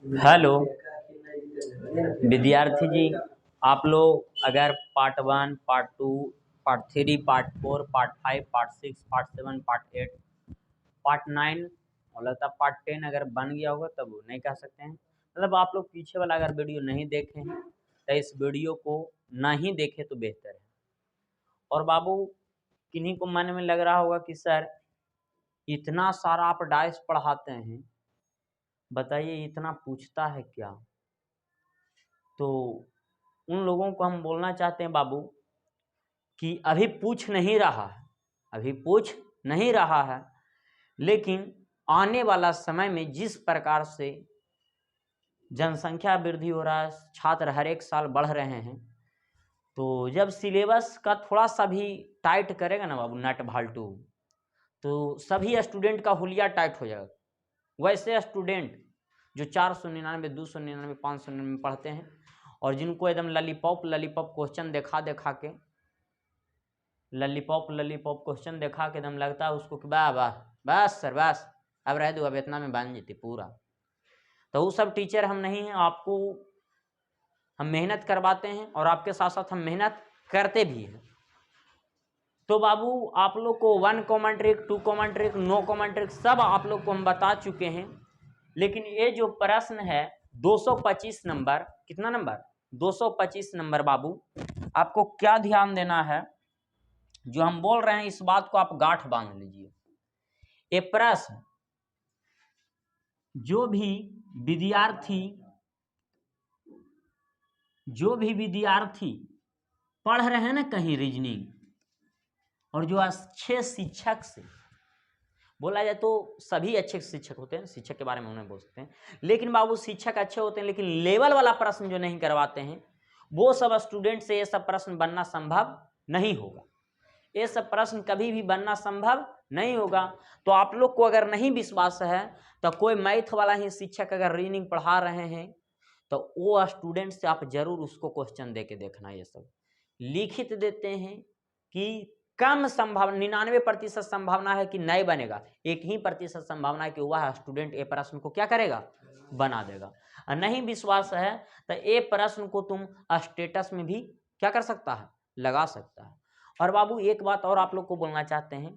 Hello विद्यार्थी जी, आप लोग अगर part 1, part 2, part 3, part 4, part 5, part 6, part 7, part 8, part 9 और लगता पार्ट 10 अगर बन गया होगा तब वो नहीं कह सकते हैं। मतलब आप लोग पीछे वाला अगर वीडियो नहीं देखे हैं तो इस वीडियो को ना ही देखें तो बेहतर है। और बाबू, किन्हीं को मन में लग रहा होगा कि सर इतना सारा आप डाइस पढ़ाते हैं, बताइए इतना पूछता है क्या। तो उन लोगों को हम बोलना चाहते हैं बाबू कि अभी पूछ नहीं रहा है, अभी पूछ नहीं रहा है, लेकिन आने वाला समय में जिस प्रकार से जनसंख्या वृद्धि हो रहा है, छात्र हर एक साल बढ़ रहे हैं, तो जब सिलेबस का थोड़ा सा भी टाइट करेगा ना बाबू नट भाल्टू, तो सभी स्टूडेंट का हुलिया टाइट हो जाएगा। वैसे स्टूडेंट जो 499, 299, 599 पढ़ते हैं और जिनको एकदम lollipop lollipop question lollipop question देखा के एकदम लगता है उसको कि वाह वाह बस सर बस अब रह दो, अब इतना में बन जेती पूरा। तो वो सब टीचर हम नहीं हैं। आपको हम मेहनत करवाते हैं और आपके साथ साथ हम मेहनत करते भी हैं। तो बाबू आप लोग को 1 common trick, 2 common trick, no common trick सब आप लोग को हम बता चुके हैं। लेकिन ये जो प्रश्न है 225 नंबर, कितना नंबर 225 नंबर, बाबू आपको क्या ध्यान देना है, जो हम बोल रहे हैं इस बात को आप गांठ बांध लीजिए। ये प्रश्न जो भी विद्यार्थी पढ़ रहे हैं ना कहीं रीजनिंग, और जो अच्छे शिक्षक से बोला जाए तो सभी अच्छे शिक्षक होते हैं, शिक्षक के बारे में उन्हें बोल सकते हैं, लेकिन बाबू शिक्षक अच्छे होते हैं लेकिन लेवल वाला प्रश्न जो नहीं करवाते हैं वो सब स्टूडेंट से ये सब प्रश्न बनना संभव नहीं होगा। ये सब प्रश्न कभी भी बनना संभव नहीं होगा। तो आप लोग को अगर नहीं विश्वास है तो कोई मैथ वाला ही शिक्षक अगर रीजनिंग पढ़ा रहे हैं तो वो स्टूडेंट से आप जरूर उसको क्वेश्चन दे के देखना। ये सब लिखित देते हैं कि कम संभावना 99% संभावना है कि नहीं बनेगा, 1% संभावना है कि वह स्टूडेंट ए प्रश्न को क्या करेगा, बना देगा। और नहीं विश्वास है तो ए प्रश्न को तुम स्टेटस में भी क्या कर सकता है, लगा सकता है। और बाबू एक बात और आप लोग को बोलना चाहते हैं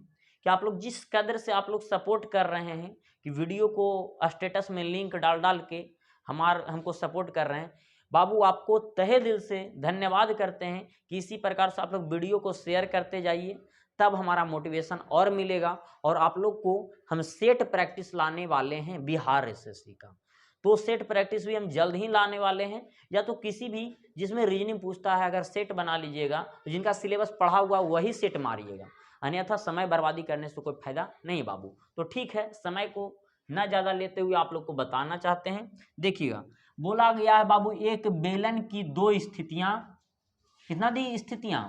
कि आप लोग जिस कदर से आप लोग सपोर्ट कर रहे हैं कि वीडियो को स्टेटस में लिंक डाल डाल के हमको सपोर्ट कर रहे हैं, बाबू आपको तहे दिल से धन्यवाद करते हैं कि इसी प्रकार से आप लोग वीडियो को शेयर करते जाइए, तब हमारा मोटिवेशन और मिलेगा। और आप लोग को हम सेट प्रैक्टिस लाने वाले हैं बिहार एसएससी का, तो सेट प्रैक्टिस भी हम जल्द ही लाने वाले हैं। या तो किसी भी जिसमें रीजनिंग पूछता है अगर सेट बना लीजिएगा तो जिनका सिलेबस पढ़ा हुआ वही सेट मारिएगा, अन्यथा समय बर्बादी करने से कोई फायदा नहीं बाबू। तो ठीक है, समय को न ज़्यादा लेते हुए आप लोग को बताना चाहते हैं। देखिएगा बोला गया है बाबू एक बेलन की 2 स्थितियां, कितना दी स्थितियां,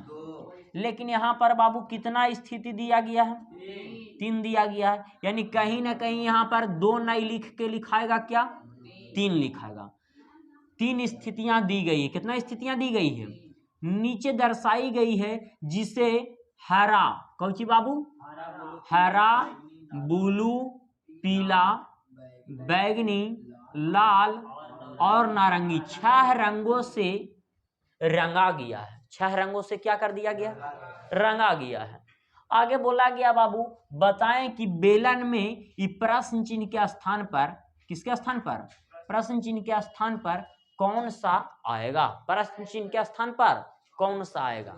लेकिन यहाँ पर बाबू कितना स्थिति दिया गया है, 3 दिया गया है। यानी कहीं ना कहीं यहाँ पर 2 नहीं लिख के लिखाएगा, क्या 3 लिखाएगा। 3 स्थितियां दी गई है। कितना स्थितियां दी गई है, नीचे दर्शाई गई है, जिसे हरा, कौन सी बाबू, हरा, ब्लू, पीला, बैगनी, लाल और नारंगी 6 रंगों से रंगा गया है। 6 रंगों से क्या कर दिया गया, रंगा गया है। आगे बोला गया बाबू बताएं कि बेलन में प्रश्न चिन्ह के स्थान पर, किसके स्थान पर, प्रश्न चिन्ह के स्थान पर कौन सा आएगा, प्रश्न चिन्ह के स्थान पर कौन सा आएगा।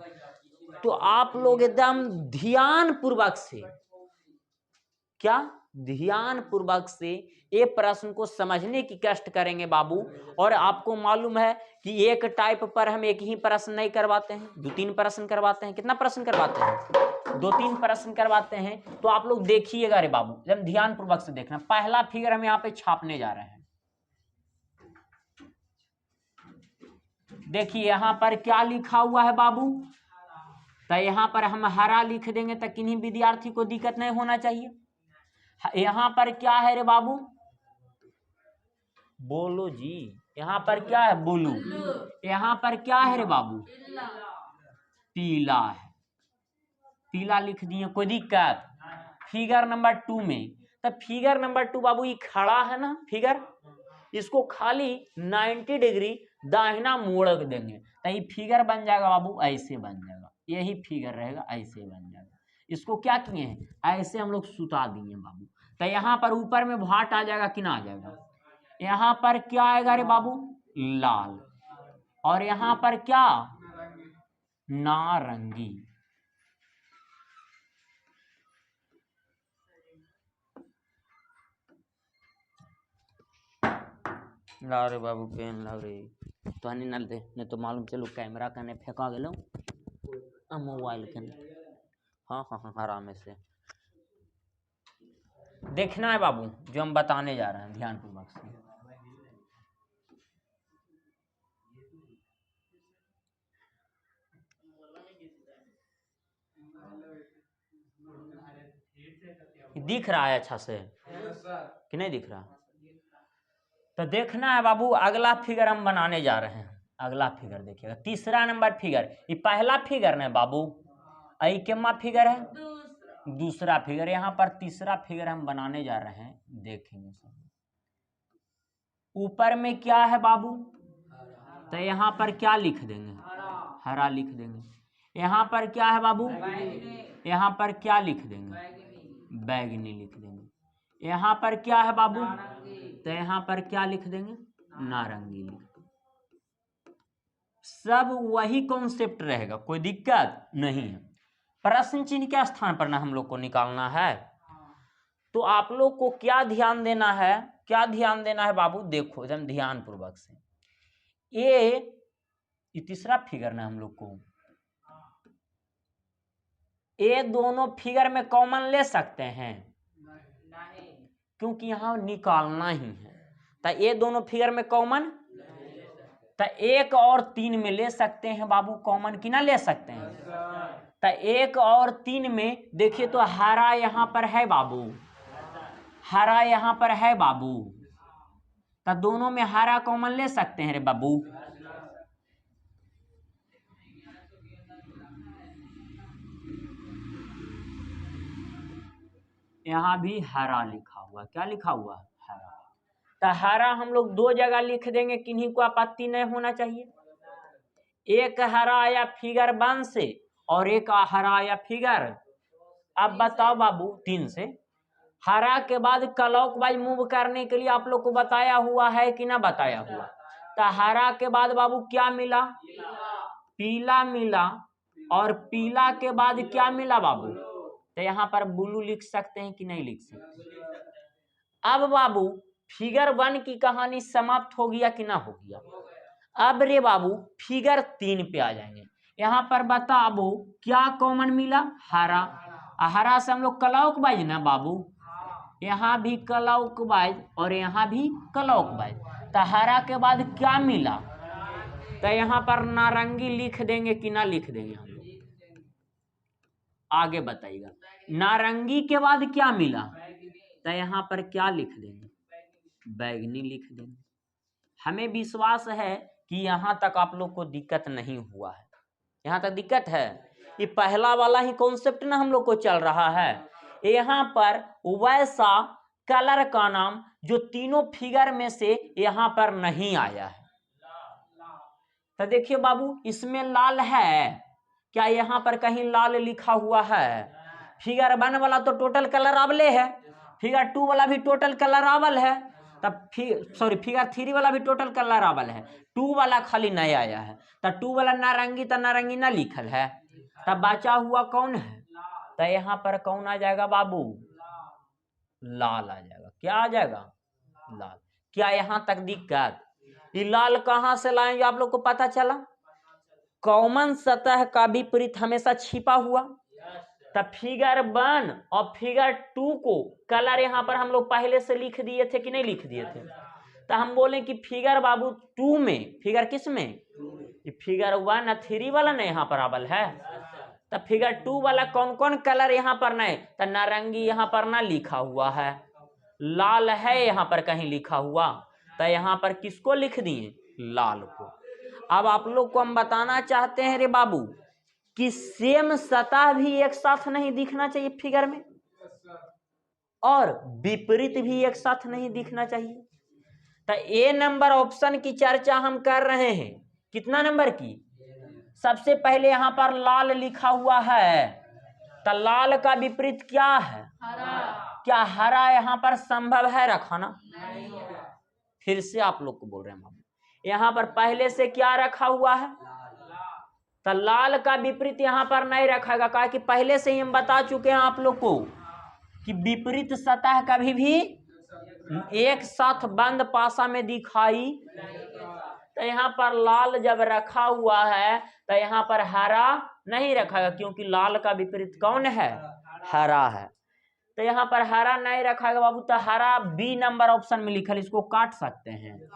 तो आप लोग एकदम ध्यान पूर्वक से, क्या ध्यान पूर्वक से ये प्रश्न को समझने की कष्ट करेंगे बाबू। और आपको मालूम है कि एक टाइप पर हम एक ही प्रश्न नहीं करवाते हैं, 2-3 प्रश्न करवाते हैं। कितना प्रश्न करवाते हैं, 2-3 प्रश्न करवाते हैं। तो आप लोग देखिएगा रे बाबू, एकदम ध्यान पूर्वक से देखना। पहला फिगर हम यहाँ पे छापने जा रहे हैं। देखिए यहाँ पर क्या लिखा हुआ है बाबू, तो यहाँ पर हम हरा लिख देंगे तो किन्हीं विद्यार्थी को दिक्कत नहीं होना चाहिए। यहाँ पर क्या है रे बाबू, बोलो जी, यहाँ पर क्या है, ब्लू। यहाँ पर क्या है रे बाबू, पीला है, पीला लिख दिए, कोई दिक्कत। फिगर नंबर 2 में, तो फिगर नंबर 2 बाबू ये खड़ा है ना फिगर, इसको खाली 90 डिग्री दाहिना मोड़ देंगे तो ये फिगर बन जाएगा बाबू, ऐसे बन जाएगा, यही फिगर रहेगा, ऐसे बन जाएगा। इसको क्या किए हैं, ऐसे हम लोग सुता दिए बाबू। तो यहाँ पर ऊपर में भाट आ जाएगा कि ना आ जाएगा, यहाँ पर क्या आएगा रे बाबू, लाल, और यहाँ पर क्या, नारंगी। ला रे बाबू पेन ला रे, तो हनी नल दे, नहीं तो मालूम चलो कैमरा कने फेंका गेलो मोबाइल कने। हाँ हाँ हाँ आराम से देखना है बाबू जो हम बताने जा रहे हैं, ध्यानपूर्वक से। दिख रहा है अच्छा से कि नहीं दिख रहा? तो देखना है बाबू, अगला फिगर हम बनाने जा रहे हैं। अगला फिगर देखिएगा, तीसरा नंबर फिगर, ये पहला फिगर ना बाबू, आई केमा फिगर है, दूसरा फिगर। यहाँ पर तीसरा फिगर हम बनाने जा रहे हैं, देखेंगे सब। ऊपर में क्या है बाबू, तो यहाँ पर क्या लिख देंगे, हरा लिख देंगे। यहाँ पर क्या है बाबू, यहाँ पर क्या लिख देंगे, बैगनी लिख देंगे। यहाँ पर क्या है बाबू, तो यहाँ पर क्या लिख देंगे, नारंगी लिख देंगे। सब वही कॉन्सेप्ट रहेगा, कोई दिक्कत नहीं है। प्रश्न चिन्ह के स्थान पर ना हम लोग को निकालना है। तो आप लोग को क्या ध्यान देना है, क्या ध्यान देना है बाबू, देखो एकदम ध्यान पूर्वक से। ये तीसरा फिगर ना हम लोग को, ये दोनों फिगर में कॉमन ले सकते हैं, क्योंकि यहाँ निकालना ही है। तो ये दोनों फिगर में कॉमन, तो 1 और 3 में ले सकते हैं बाबू कॉमन, कि ना ले सकते हैं? तो 1 और 3 में देखिए तो हरा यहाँ पर है बाबू, हरा यहाँ पर है बाबू, तो दोनों में हरा कॉमन ले सकते हैं रे बाबू। यहाँ भी हरा लिखा हुआ, क्या लिखा हुआ, हरा। तो हरा हम लोग 2 जगह लिख देंगे, किन्हीं को आपत्ति नहीं होना चाहिए। एक हरा आया फिगर 1 से और एक हरा आया फिगर, अब बताओ बाबू 3 से। हरा के बाद क्लॉकवाइज मूव करने के लिए आप लोग को बताया हुआ है कि ना बताया हुआ? तो हरा के बाद बाबू क्या मिला, पीला मिला, और पीला के बाद क्या मिला बाबू, तो यहाँ पर ब्लू लिख सकते हैं कि नहीं लिख सकते? अब बाबू फिगर 1 की कहानी समाप्त हो गया कि ना हो गया? अब रे बाबू फिगर 3 पे आ जाएंगे। यहाँ पर बताओ क्या कॉमन मिला, हरा। हरा से हम लोग क्लॉकवाइज ना बाबू, यहाँ भी क्लॉकवाइज और यहाँ भी क्लॉकवाइज। तो हरा के बाद क्या मिला, तो यहाँ पर नारंगी लिख देंगे कि ना लिख देंगे हम लोग? आगे बताइएगा, नारंगी के बाद क्या मिला, तो यहाँ पर क्या लिख देंगे, बैगनी लिख देंगे। हमें विश्वास है कि यहाँ तक आप लोग को दिक्कत नहीं हुआ है। यहाँ तक दिक्कत है? ये पहला वाला ही कॉन्सेप्ट ना हम लोग को चल रहा है। यहाँ पर वैसा कलर का नाम जो तीनों फिगर में से यहाँ पर नहीं आया है। तो देखिए बाबू इसमें लाल है क्या, यहाँ पर कहीं लाल लिखा हुआ है? फिगर 1 वाला तो टोटल कलर आवले है, फिगर 2 वाला भी टोटल कलर आवल है, तब फिगर 3 वाला भी टोटल कलर आवल है, 2 वाला खाली नहीं आया है। तो 2 वाला नारंगी, तो नारंगी ना लिखल है, तब बचा हुआ कौन है, तो यहाँ पर कौन आ जाएगा बाबू, लाल आ जाएगा। क्या आ जाएगा, लाल। क्या यहाँ तक दिक्कत? ये लाल कहाँ से लाएंगे आप लोग को पता चला? कॉमन सतह का विपरीत हमेशा छिपा हुआ। तब फिगर 1 और फिगर 2 को कलर यहाँ पर हम लोग पहले से लिख दिए थे कि नहीं लिख दिए थे? तो हम बोले कि फिगर बाबू 2 में, फिगर किस में, फिगर 1 और 3 वाला ना यहाँ पर आवल है। तो फिगर 2 वाला कौन कौन कलर यहाँ पर नहीं, तो नारंगी यहाँ पर ना लिखा हुआ है, लाल है यहाँ पर कहीं लिखा हुआ, तो यहाँ पर किसको लिख दिए, लाल को। अब आप लोग को हम बताना चाहते हैं रे बाबू कि सेम सतह भी एक साथ नहीं दिखना चाहिए फिगर में, और विपरीत भी एक साथ नहीं दिखना चाहिए। तो ए नंबर ऑप्शन की चर्चा हम कर रहे हैं। कितना नंबर की? सबसे पहले यहां पर लाल लिखा हुआ है, तो लाल का विपरीत क्या है? हरा। क्या हरा यहां पर संभव है रखाना? फिर से आप लोग को बोल रहे हैं बाबू, यहां पर पहले से क्या रखा हुआ है? तो लाल का विपरीत यहां पर नहीं रखेगा, कहा कि पहले से ही हम बता चुके हैं आप लोग को कि विपरीत सतह कभी भी एक साथ बंद पासा में दिखाई। तो यहाँ पर लाल जब रखा हुआ है तो यहाँ पर हरा नहीं रखेगा, क्योंकि लाल का विपरीत कौन है? हरा है। तो यहाँ पर हरा नहीं रखेगा बाबू, तो हरा बी नंबर ऑप्शन में लिखल, इसको काट सकते हैं।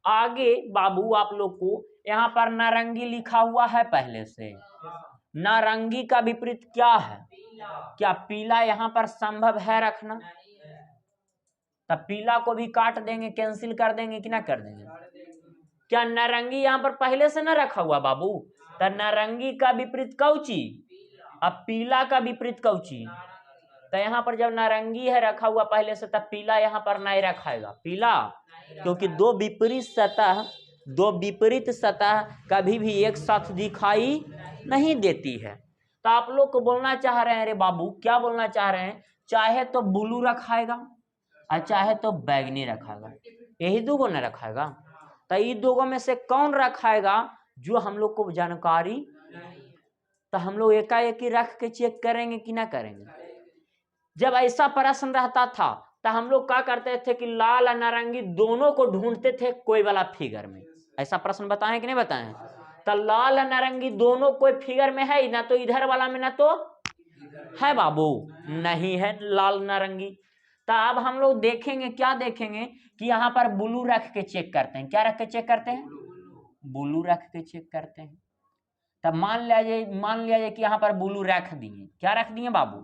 आगे बाबू आप लोग को यहाँ पर नारंगी लिखा हुआ है पहले से, नारंगी का विपरीत क्या है? क्या पीला यहाँ पर संभव है रखना? तब पीला को भी काट देंगे, कैंसिल कर देंगे कि ना कर देंगे? क्या नारंगी यहाँ पर पहले से ना रखा हुआ बाबू? तो नारंगी का विपरीत कौची? अब पीला का विपरीत कौची? तो यहाँ पर जब नारंगी है रखा हुआ पहले से, तब पीला यहाँ पर नहीं रखाएगा, पीला, क्योंकि दो विपरीत सतह कभी भी एक साथ दिखाई नहीं देती है। तो आप लोग को बोलना चाह रहे हैं, अरे बाबू क्या बोलना चाह रहे हैं? चाहे तो ब्लू रखाएगा और चाहे तो बैगनी रखाएगा, यही दो को न रखाएगा। तो ये दोनों में से कौन रखाएगा जो हम लोग को जानकारी? तो हम लोग एकाएक ही रख के चेक करेंगे कि ना करेंगे? जब ऐसा प्रश्न रहता था तो हम लोग क्या करते थे कि लाल और नारंगी दोनों को ढूंढते थे कोई वाला फिगर में। ऐसा प्रश्न बताएं कि नहीं बताएं? तो लाल और नारंगी दोनों कोई फिगर में है, ना तो इधर वाला में ना तो है बाबू, नहीं है लाल नारंगी। तो अब हम लोग देखेंगे, क्या देखेंगे कि यहाँ पर ब्लू रख के चेक करते हैं। क्या रख के चेक करते हैं? ब्लू रख के चेक करते हैं। तब मान लिया जाए कि यहाँ पर ब्लू रख दिए। क्या रख दिए बाबू?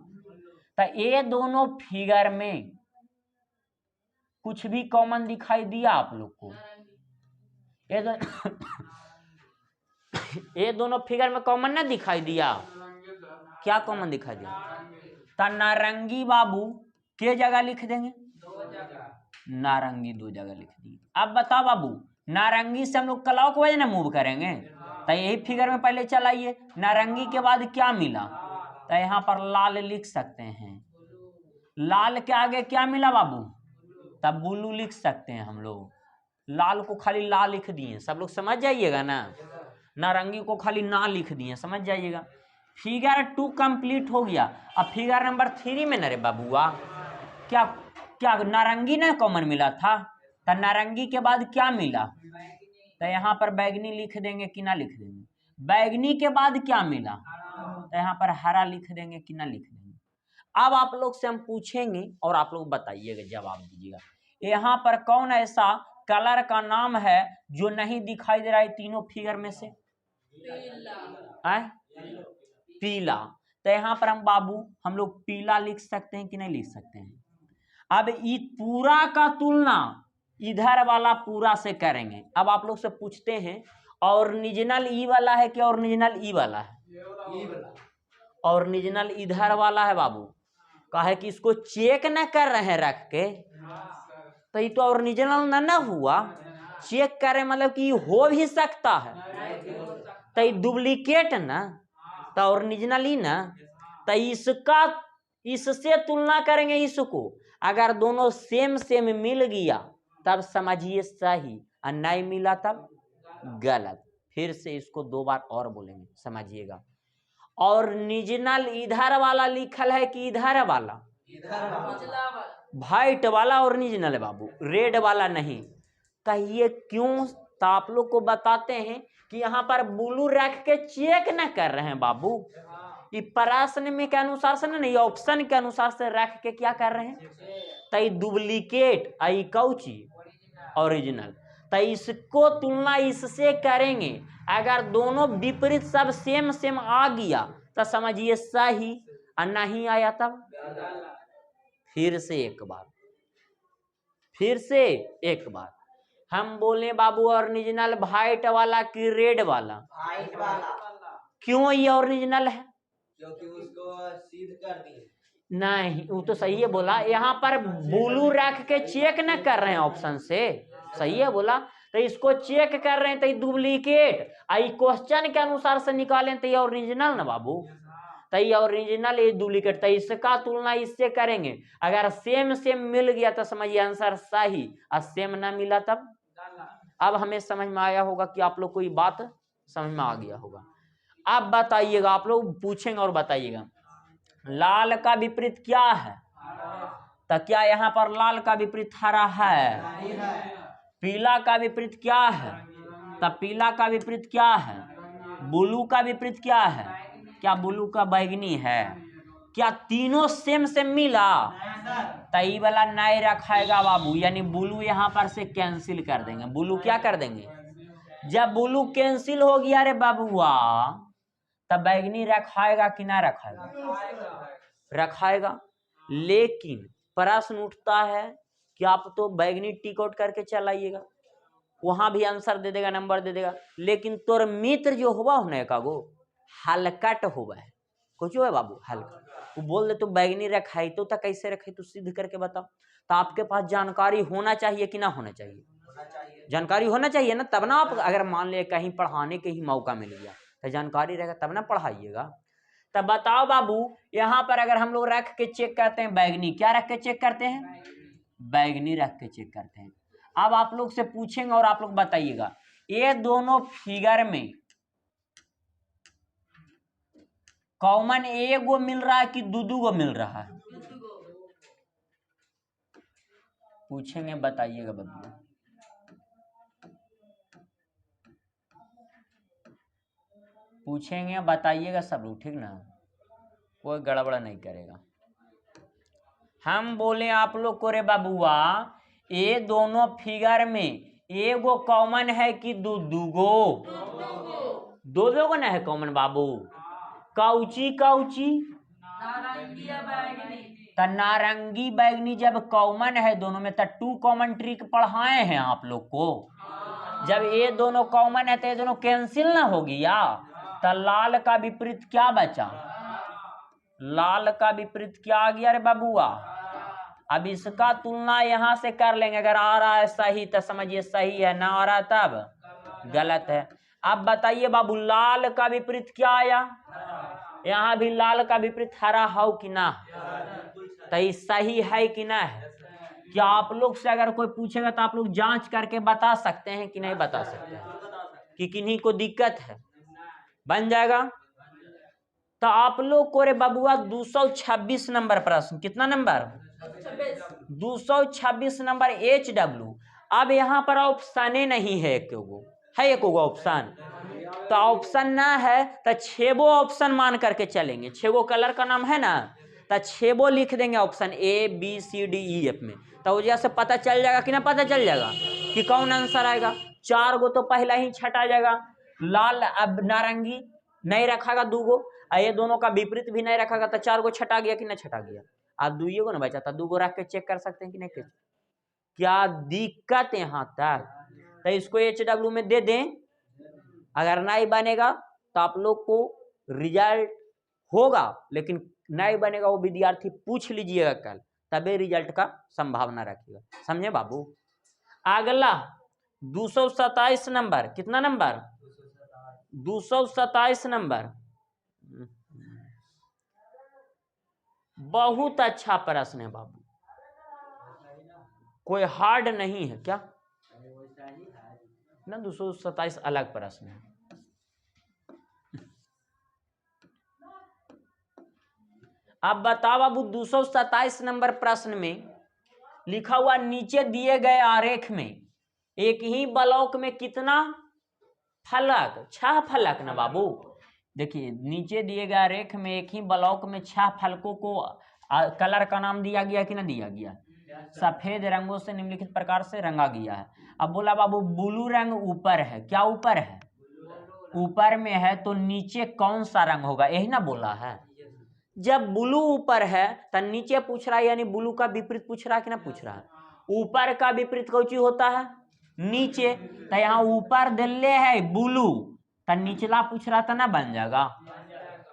तो ये दोनों फिगर में कुछ भी कॉमन दिखाई दिया आप लोग को? ये दोनों फिगर में कॉमन ना दिखाई दिया? क्या कॉमन दिखाई दिया? तो नारंगी बाबू के जगह लिख देंगे? नारंगी दो जगह लिख दी। अब बताओ बाबू, नारंगी से हम लोग क्लॉकवाइज ना मूव करेंगे, तो यही फिगर में पहले चलाइए। नारंगी के बाद क्या मिला? तो यहाँ पर लाल लिख सकते हैं। लाल के आगे क्या मिला बाबू? तब ब्लू लिख सकते हैं हम लोग। लाल को खाली ला लिख दिए, सब लोग समझ जाइएगा ना। नारंगी को खाली ना लिख दिए, समझ जाइएगा। फिगर 2 कंप्लीट हो गया। अब फिगर नंबर 3 में न रे बाबूआ, क्या क्या नारंगी ना कॉमन मिला था? तो नारंगी के बाद क्या मिला? तो यहाँ पर बैगनी लिख देंगे कि ना लिख देंगे? बैगनी के बाद क्या मिला? तो यहाँ पर हरा लिख देंगे कि ना लिख देंगे? अब आप लोग से हम पूछेंगे और आप लोग बताइएगा, जवाब दीजिएगा। यहाँ पर कौन ऐसा कलर का नाम है जो नहीं दिखाई दे रहा है तीनों फिगर में से? पीला। तो यहाँ पर हम लोग पीला लिख सकते हैं कि नहीं लिख सकते हैं? अब ये पूरा का तुलना इधर वाला पूरा से करेंगे। अब आप लोग से पूछते हैं, ओरिजिनल ई वाला है कि ओरिजिनल ई वाला है? ओरिजिनल इधर वाला है बाबू। कहे कि इसको चेक न कर रहे हैं रख के, तो ये तो ओरिजिनल ना हुआ। चेक करें मतलब कि हो भी सकता है, तो ये डुप्लीकेट ना, तो ओरिजिनल ही ना। तो इससे तुलना करेंगे इसको। अगर दोनों सेम मिल गया तब समझिए सही, और नहीं मिला तब गलत। फिर से इसको 2 बार और बोलेंगे, समझिएगा। ओरिजिनल इधर वाला लिखल है कि इधर वाला? व्हाइट वाला ओरिजिनल है बाबू, रेड वाला नहीं। कहिए क्यों? तो आप लोग को बताते हैं कि यहाँ पर ब्लू रख के चेक न कर रहे हैं बाबू। ये प्रश्न में के अनुसार से नहीं, ऑप्शन के अनुसार से रख के क्या कर रहे हैं? तो डुप्लीकेट आई कौची ओरिजिनल। तो इसको तुलना इससे करेंगे। अगर दोनों विपरीत सब सेम आ गया तो समझिए सही, और नहीं आया तब फिर से एक बार हम बोले बाबू, ओरिजिनल व्हाइट वाला कि रेड वाला? व्हाइट वाला। क्यों ये ओरिजिनल है? क्योंकि उसको सीध कर दिए। नहीं, वो तो सही है बोला, यहाँ पर ब्लू रख के चेक न कर रहे हैं ऑप्शन से, सही है बोला। तो इसको चेक कर रहे हैं तो ये डुप्लीकेट, आई क्वेश्चन के अनुसार से निकालें तो ये ओरिजिनल ना बाबू, तो ये ओरिजिनल ये डुप्लीकेट, तो इसका तुलना इससे करेंगे, अगर सेम सेम मिल गया तो समझिए आंसर सही, और सेम ना मिला तब। अब हमें समझ में आया होगा कि आप लोग को ये बात समझ में आ गया होगा। अब बताइएगा, आप लोग पूछेंगे और बताइएगा, लाल का विपरीत क्या है? तो क्या यहाँ पर लाल का विपरीत हरा है? पीला का विपरीत क्या है? तो पीला का विपरीत क्या है? ब्लू का विपरीत क्या है? क्या ब्लू का बैगनी है? क्या तीनों सेम सेम मिला? तो ये वाला नहीं रखाएगा बाबू, यानी ब्लू यहाँ पर से कैंसिल कर देंगे। ब्लू क्या कर देंगे? जब ब्लू कैंसिल हो गया रे बाबूआ, तब बैगनी रखाएगा कि ना रखाएगा? रखाएगा। लेकिन प्रश्न उठता है कि आप तो बैगनी टिक आउट करके चलाइएगा, वहां भी आंसर दे देगा, नंबर दे देगा, लेकिन तोर मित्र जो हुआ होने का वो हलकट हुआ है, कुछ है बाबू हल्का, वो बोल दे तो बैगनी रखाई तो कैसे रखाई, तो सिद्ध करके बताओ। तो आपके पास जानकारी होना चाहिए कि ना होना चाहिए? जानकारी होना चाहिए ना, तब ना आप, अगर मान ले कहीं पढ़ाने के ही मौका मिल गया तो जानकारी रहेगा तब ना पढ़ाइएगा। तब बताओ बाबू, यहाँ पर अगर हम लोग रख के चेक करते हैं बैगनी, क्या रख के चेक करते हैं? बैगनी रख के चेक करते हैं। अब आप लोग से पूछेंगे और आप लोग बताइएगा, ये दोनों फिगर में कॉमन एक गो मिल रहा है कि दो गो मिल रहा है? पूछेंगे, बताइएगा बदलू, पूछेंगे बताइएगा सब लोग, ठीक ना, कोई गड़बड़ा नहीं करेगा। हम बोले आप लोग को रे बाबुआ, ये दोनों फिगर में एगो कॉमन है कि दो गो? दो गो ना है कॉमन बाबू। Cauchy Cauchy? तो नारंगी बैगनी जब कॉमन है दोनों में, तो टू कॉमन ट्रिक पढ़ाए हैं आप लोग को। जब ये दोनों कॉमन है तो ये दोनों कैंसिल ना हो गया, तो लाल का विपरीत क्या बचा? लाल का विपरीत क्या आ गया रे बाबुआ? अब इसका तुलना यहां से कर लेंगे, अगर आ रहा है सही तो समझिए सही है, ना आ रहा तब गलत है। अब बताइए बाबू, लाल का विपरीत क्या आया? यहाँ भी लाल का विपरीत हरा हो कि ना? तो ये सही है कि ना है? क्या आप लोग से अगर कोई पूछेगा तो आप लोग जांच करके बता सकते हैं कि नहीं बता सकते हैं कि किन्हीं को दिक्कत है? बन जाएगा। तो आप लोग को रे बबुआ 226 नंबर प्रश्न, कितना नंबर? 226 number HW। अब यहाँ पर ऑप्शन नहीं है, एक गो ऑप्शन, तो ऑप्शन ना है तो 6 गो ऑप्शन मान करके चलेंगे। 6 गो कलर का नाम है ना, तो 6 गो लिख देंगे ऑप्शन ABCDEF में, तो वजह से पता चल जाएगा कि ना, पता चल जाएगा कि कौन आंसर आएगा। 4 गो तो पहला ही छटा जाएगा, लाल अब नारंगी नहीं रखागा 2 गो, ये दोनों का विपरीत भी नहीं रखागा, तो 4 गो छटा गया कि ना छटा गया? आप 2 गो ना बचा था, 2 गो रख के चेक कर सकते हैं कि नहीं? क्या दिक्कत यहाँ तक? तो इसको HW में दे दें, अगर नहीं बनेगा तो आप लोग को रिजल्ट होगा, लेकिन नहीं बनेगा वो विद्यार्थी पूछ लीजिएगा कल, तभी रिजल्ट का संभावना रखिएगा, समझे बाबू। अगला 227 नंबर, कितना नंबर? 227 नंबर। बहुत अच्छा प्रश्न है बाबू, कोई हार्ड नहीं है क्या ना? 227 अलग प्रश्न है। अब बताओ बाबू, 227 नंबर प्रश्न में लिखा हुआ, नीचे दिए गए आरेख में एक ही ब्लॉक में कितना फलक? 6 फलक ना बाबू। देखिए, नीचे दिए गए आरेख में एक ही ब्लॉक में 6 फलकों को कलर का नाम दिया गया कि ना दिया गया? सफेद रंगों से निम्नलिखित प्रकार से रंगा गया है। अब बोला बाबू, ब्लू रंग ऊपर है, क्या ऊपर है? ऊपर में है, तो नीचे कौन सा रंग होगा, यही ना बोला है। जब ब्लू ऊपर है तो नीचे पूछ रहा है, यानी ब्लू का विपरीत पूछ रहा है कि ना पूछ रहा है? ऊपर का विपरीत कौची होता है? नीचे। तो यहाँ ऊपर दिल्ले है ब्लू, तो निचला पूछ रहा था ना, बन जाएगा।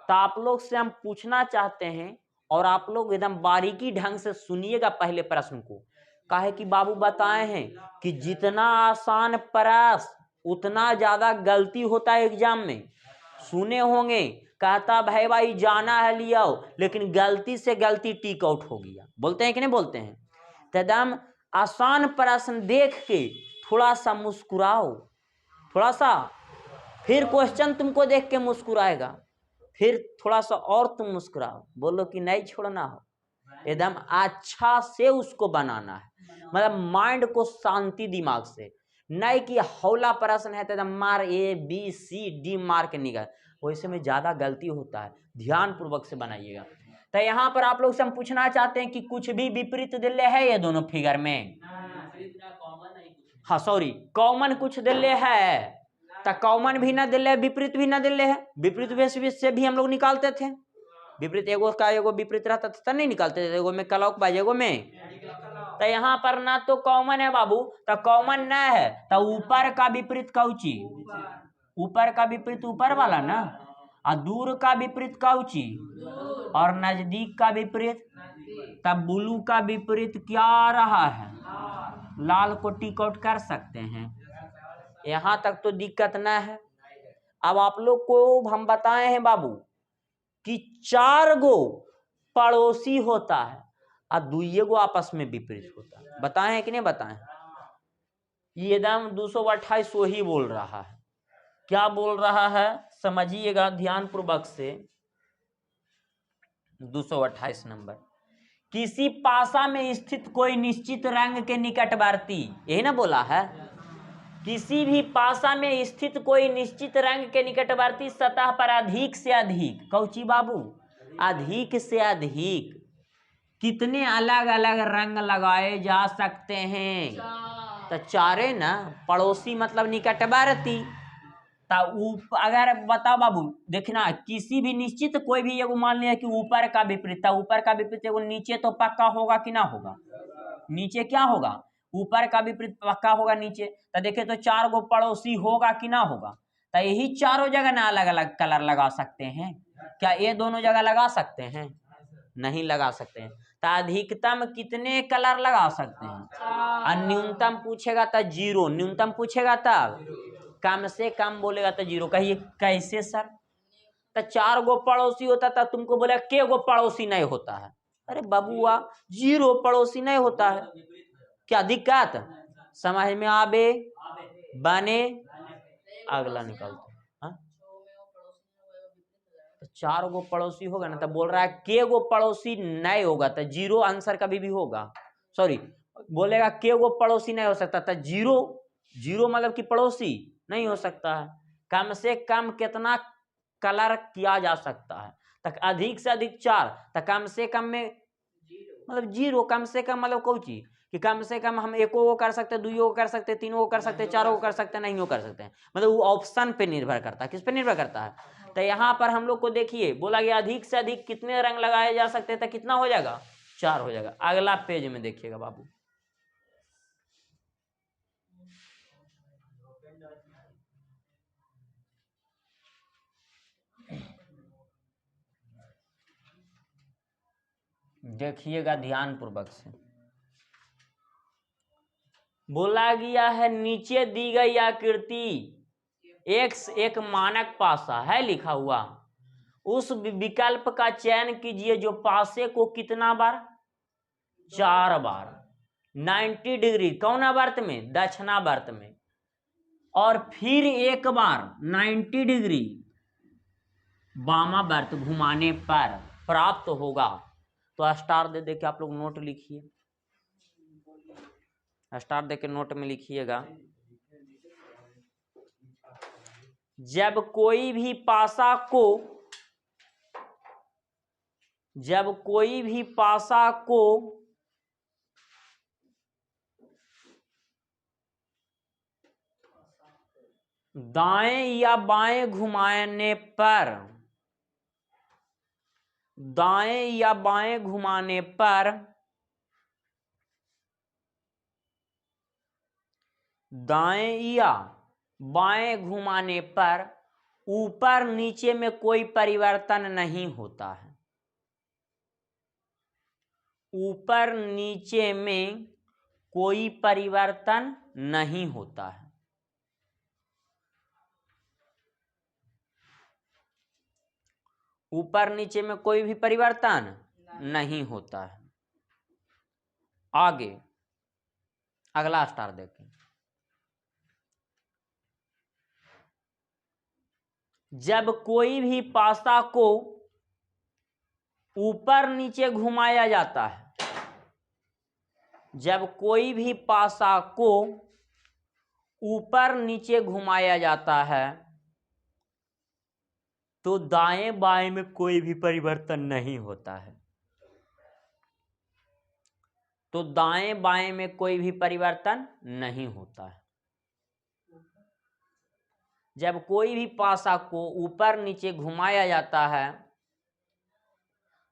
तो आप लोग से हम पूछना चाहते हैं, और आप लोग एकदम बारीकी ढंग से सुनिएगा पहले प्रश्न को। काहे कि बाबू बताए हैं कि जितना आसान प्रश्न उतना ज्यादा गलती होता है एग्जाम में। सुने होंगे, कहता भाई जाना है लियाओ, लेकिन गलती से गलती टिक आउट हो गया। बोलते हैं कि नहीं बोलते हैं? तो एकदम आसान प्रश्न देख के थोड़ा सा मुस्कुराओ, थोड़ा सा, फिर क्वेश्चन तुमको देख के मुस्कुराएगा, फिर थोड़ा सा और तुम मुस्कुराओ, बोलो कि नहीं छोड़ना हो, एकदम अच्छा से उसको बनाना है। मतलब माइंड को शांति दिमाग से, नहीं कि हौला प्रश्न है तो एकदम मार ABCD मार के निकल, वैसे में ज्यादा गलती होता है। ध्यान पूर्वक से बनाइएगा। तो यहाँ पर आप लोग से हम पूछना चाहते हैं कि कुछ भी विपरीत दिल्ले है ये दोनों फिगर में? हाँ सॉरी, कॉमन कुछ दिल्ले है, तो कॉमन भी ना दिल्ले, विपरीत भी ना दिल्ले है। विपरीत से भी हम लोग निकालते थे, विपरीत एगो का एगो विपरीत रहता था, नहीं निकालते थे, एगो में क्लॉकवाइज एगो में। तो यहाँ पर ना तो कॉमन है बाबू, तो कॉमन ना है, तो ऊपर का विपरीत कौची? ऊपर का विपरीत ऊपर वाला ना, और दूर का विपरीत कौची? और नजदीक का विपरीत। तब ब्लू का विपरीत क्या रहा है? लाल को टिक आउट कर सकते हैं। यहाँ तक तो दिक्कत ना है। अब आप लोग को हम बताए हैं बाबू कि 4 गो पड़ोसी होता है और 2 गो आपस में विपरीत होता है। बताए हैं कि नहीं बताए? ये एकदम 228 वही बोल रहा है। क्या बोल रहा है समझिएगा ध्यान पूर्वक से। 228 नंबर, किसी पासा में स्थित कोई निश्चित रंग के निकटवर्ती, यही ना बोला है? किसी भी पासा में स्थित कोई निश्चित रंग के निकटवर्ती सतह पर अधिक से अधिक, कौची बाबू? अधिक से अधिक कितने अलग अलग रंग लगाए जा सकते हैं? तो 4 ना, पड़ोसी मतलब निकटवर्ती। अगर बताओ बाबू, देखना किसी भी निश्चित कोई भी एगो मान लिया कि ऊपर का विपरीत था, ऊपर का विपरीत एगो नीचे तो पक्का होगा कि ना होगा? नीचे क्या होगा? ऊपर का विपरीत पक्का होगा नीचे। तो देखे तो 4 गो पड़ोसी होगा कि ना होगा? तो यही चारों जगह ना अलग अलग कलर लगा सकते हैं क्या? ये दोनों जगह लगा सकते हैं? नहीं लगा सकते हैं। तो अधिकतम कितने कलर लगा सकते हैं? और न्यूनतम पूछेगा तो 0, न्यूनतम पूछेगा तब कम से कम बोलेगा तो 0। कहिए कैसे सर? तो 4 गो पड़ोसी होता था, तुमको बोला के गो पड़ोसी नहीं होता है? अरे बबुआ 0 पड़ोसी नहीं होता है, क्या दिक्कत? समझ में आवे बने, अगला निकलते। तो 4 गो पड़ोसी होगा ना, तो बोल रहा है के गो पड़ोसी नहीं होगा, तो 0 आंसर कभी भी होगा। सॉरी, बोलेगा के गो पड़ोसी नहीं हो सकता, तो 0 मतलब कि पड़ोसी नहीं हो सकता है। कम से कम कितना कलर किया जा सकता है? तक अधिक से अधिक 4, तो कम से कम में मतलब 0, कम से कम मतलब कौची कि कम से कम हम 1 को कर सकते, 2 को कर सकते, 3 को कर सकते, 4 को कर सकते, नहीं कर सकते हैं। मतलब वो ऑप्शन पे निर्भर करता है। किस पे निर्भर करता है? तो यहाँ पर हम लोग को देखिए बोला गया अधिक से अधिक कितने रंग लगाए जा सकते हैं, तो कितना हो जाएगा? 4 हो जाएगा। अगला पेज में देखिएगा बाबू, देखिएगा ध्यान पूर्वक से। बोला गया है नीचे दी गई आकृति X एक मानक पासा है लिखा हुआ, उस विकल्प का चयन कीजिए जो पासे को कितना बार? 4 बार 90 डिग्री कौनावर्त में? दक्षिणावर्त में, और फिर एक बार 90 डिग्री वामावर्त घुमाने पर प्राप्त होगा। तो स्टार दे दे के आप लोग नोट लिखिए, स्टार दे के नोट में लिखिएगा। जब कोई भी पासा को दाएं या बाएं घुमाने पर, दाएं या बाएं घुमाने पर, दाएं या बाएं घुमाने पर ऊपर नीचे में कोई परिवर्तन नहीं होता है। ऊपर नीचे में कोई परिवर्तन नहीं होता है। ऊपर नीचे में कोई भी परिवर्तन नहीं होता है। आगे अगला स्टार देखें। जब कोई भी पासा को ऊपर नीचे घुमाया जाता है, जब कोई भी पासा को ऊपर नीचे घुमाया जाता है तो दाएं बाएं में कोई भी परिवर्तन नहीं होता है। तो दाएं बाएं में कोई भी परिवर्तन नहीं होता है। जब कोई भी पासा को ऊपर नीचे घुमाया जाता है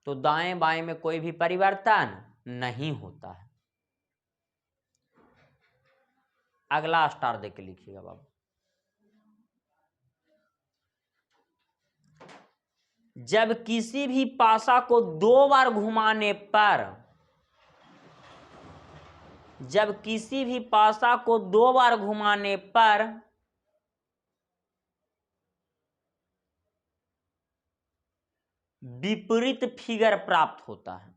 तो दाएं बाएं में कोई भी परिवर्तन नहीं होता है। अगला स्टार देख के लिखिएगा बाबू। जब किसी भी पासा को 2 बार घुमाने पर, जब किसी भी पासा को 2 बार घुमाने पर विपरीत फिगर प्राप्त होता है।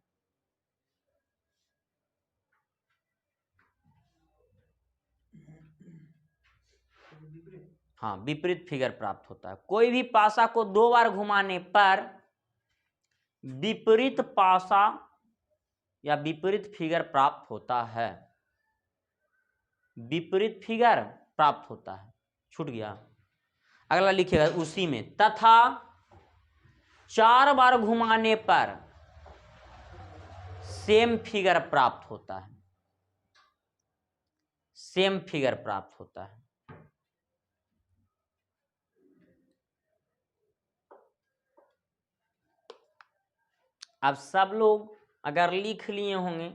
हाँ, विपरीत फिगर प्राप्त होता है। कोई भी पासा को 2 बार घुमाने पर विपरीत पासा या विपरीत फिगर प्राप्त होता है। विपरीत फिगर प्राप्त होता है। छूट गया। अगला लिखिएगा उसी में, तथा 4 बार घुमाने पर सेम फिगर प्राप्त होता है। सेम फिगर प्राप्त होता है। अब सब लोग अगर लिख लिए होंगे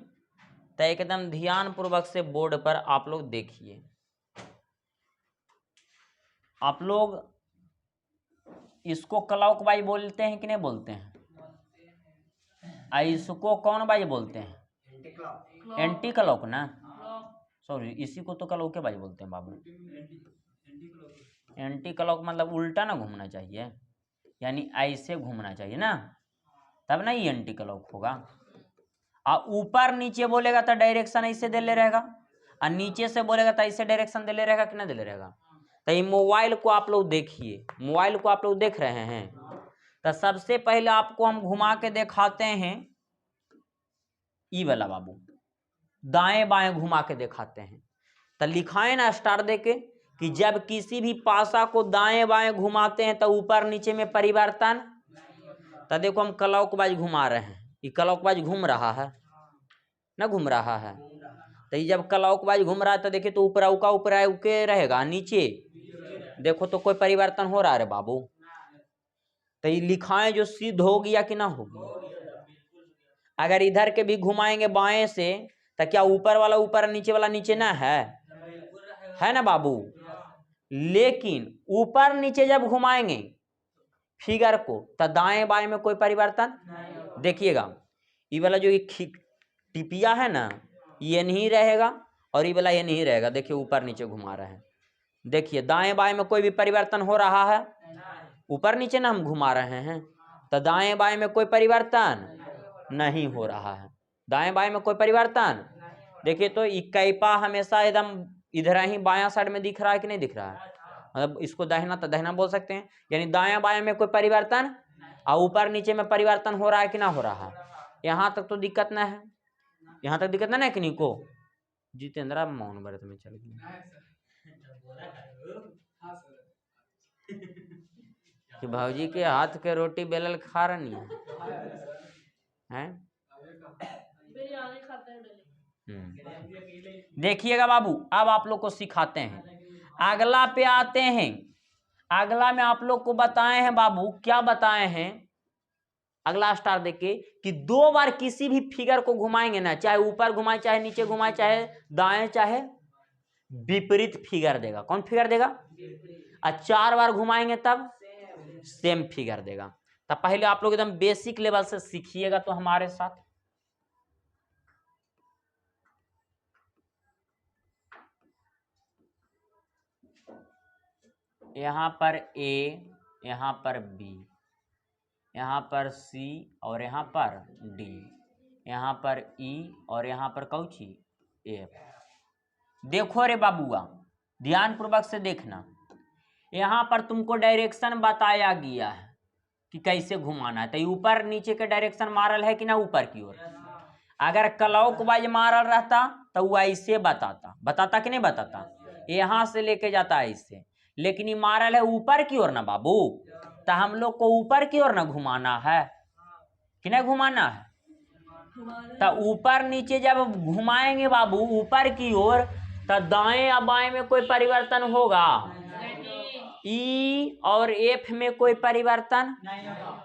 तो एकदम ध्यान पूर्वक से बोर्ड पर आप लोग देखिए। आप लोग इसको क्लॉकवाइज बोलते हैं कि नहीं बोलते हैं? इसको कौन वाइज बोलते हैं? एंटी क्लॉक ना, सॉरी, इसी को तो क्लॉक वाइज बोलते हैं बाबू। एंटी क्लॉक मतलब उल्टा ना घूमना चाहिए, यानी ऐसे घूमना चाहिए ना, तब ना ये एंटी क्लॉक होगा। और ऊपर नीचे बोलेगा तो डायरेक्शन ऐसे दे ले रहेगा, और नीचे से बोलेगा तो ऐसे डायरेक्शन दे ले रहेगा कि ना दे ले रहेगा। तो ये मोबाइल को आप लोग देखिए, मोबाइल को आप लोग देख रहे हैं तो सबसे पहले आपको हम घुमा के दिखाते हैं ई वाला बाबू, दाएं बाएं घुमा के दिखाते हैं। तो लिखाए ना स्टार देके कि जब किसी भी पासा को दाएं बाएं घुमाते हैं तो ऊपर नीचे में परिवर्तन। तो देखो हम क्लॉकवाइज घुमा रहे हैं, ये क्लॉकवाइज घूम रहा है ना, घूम रहा है। तो ये जब क्लॉकवाइज घूम रहा है तो देखिए तो ऊपर उके रहेगा, नीचे देखो तो कोई परिवर्तन हो रहा है रे बाबू। तो ये लिखाएं जो सिद्ध होगी या कि ना होगी। अगर इधर के भी घुमाएंगे बाएं से तो क्या ऊपर वाला ऊपर नीचे वाला नीचे ना है ना बाबू। लेकिन ऊपर नीचे जब घुमाएंगे फिगर को तो दाएं बाएं में कोई परिवर्तन। देखिएगा ये वाला जो टिपिया है ना ये नहीं रहेगा और ये वाला ये नहीं रहेगा। देखिए ऊपर नीचे घुमा रहे हैं, देखिए दाएं बाएं में कोई भी परिवर्तन हो रहा है? ऊपर नीचे ना हम घुमा रहे हैं, तो दाएं बाएं में कोई परिवर्तन नहीं हो रहा है। दाएं बाएं में कोई परिवर्तन। देखिए तो कैपा हमेशा एकदम इधर ही बायां साइड में दिख रहा है कि नहीं दिख रहा है? मतलब इसको दाहिना तो दाहिना बोल सकते हैं, यानी दाएं बाएं में कोई परिवर्तन और ऊपर नीचे में परिवर्तन हो रहा है कि ना हो रहा है। यहाँ तक तो दिक्कत ना है, यहाँ तक दिक्कत ना है कि नहीं को। जितेंद्रा मौन व्रत में चल गया कि भाजी के हाथ के रोटी बेलल खा रही है। देखिएगा बाबू, अब आप लोग को सिखाते हैं। अगला पे आते हैं। अगला में आप लोग को बताए हैं बाबू, क्या बताए हैं? अगला स्टार देखिए कि 2 बार किसी भी फिगर को घुमाएंगे ना, चाहे ऊपर घुमाए चाहे नीचे घुमाए चाहे दाएं चाहे, विपरीत फिगर देगा। कौन फिगर देगा? और 4 बार घुमाएंगे तब सेम फिगर देगा। तो पहले आप लोग एकदम बेसिक लेवल से सीखिएगा तो हमारे साथ। यहाँ पर A, यहाँ पर B, यहाँ पर C और यहाँ पर D, यहाँ पर E और यहाँ पर कौची F। देखो रे बाबुआ, ध्यान पूर्वक से देखना, यहाँ पर तुमको डायरेक्शन बताया गया है कि कैसे घुमाना है। तो ऊपर नीचे के डायरेक्शन मारल है कि ना ऊपर की ओर। अगर क्लॉकवाइज मारल रहता तो वो ऐसे बताता कि नहीं बताता, यहाँ से लेके जाता है इससे, लेकिन ये मारल है ऊपर की ओर ना बाबू, तो हम लोग को ऊपर की ओर ना घुमाना है कि नहीं घुमाना है। तो ऊपर नीचे जब घुमाएंगे बाबू ऊपर की ओर, तो दाएं या बाएं में कोई परिवर्तन होगा? ई और एफ में कोई परिवर्तन?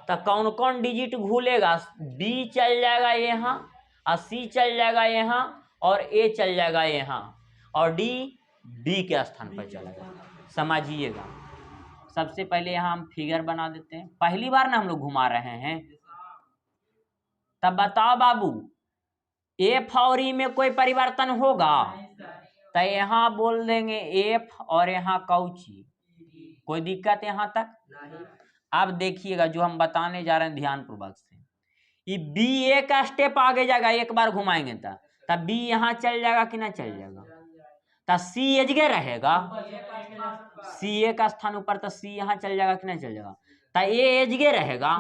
तो कौन कौन डिजिट घूलेगा? बी चल जाएगा यहाँ, और सी चल जाएगा यहाँ, और ए चल जाएगा यहाँ, और डी बी के स्थान पर चलेगा। समझिएगा। सबसे पहले यहाँ हम फिगर बना देते हैं, पहली बार ना हम लोग घुमा रहे हैं। तब बताओ बाबू, एफ और ई में कोई परिवर्तन होगा? तो यहाँ बोल देंगे एफ और यहाँ कौची, कोई दिक्कत यहाँ तक? अब देखिएगा जो हम बताने जा रहे हैं ध्यान पूर्वक से, ये बी एक स्टेप आगे जाएगा, एक बार घुमाएंगे तब बी यहाँ चल जाएगा कि ना चल जाएगा? तो सी एजगे रहेगा, सी ए का स्थान ऊपर, तो सी यहाँ चल जाएगा कि ना चल जाएगा? तो ए एजगे रहेगा,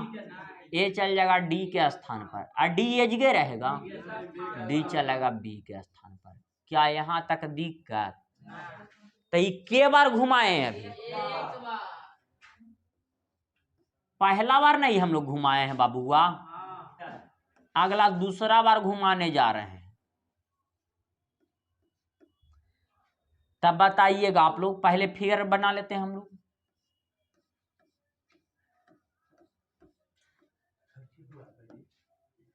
ए चल जाएगा डी के स्थान पर, और डी एजगे रहेगा, डी चलेगा बी के स्थान पर। क्या यहाँ तक दिक्कत? तो ये के बार घुमाए हैं अभी? पहला बार नहीं हम लोग घुमाए हैं बाबूआ, अगला दूसरा बार घुमाने जा रहे हैं। तब बताइएगा आप लोग, पहले फिगर बना लेते हैं हम लोग।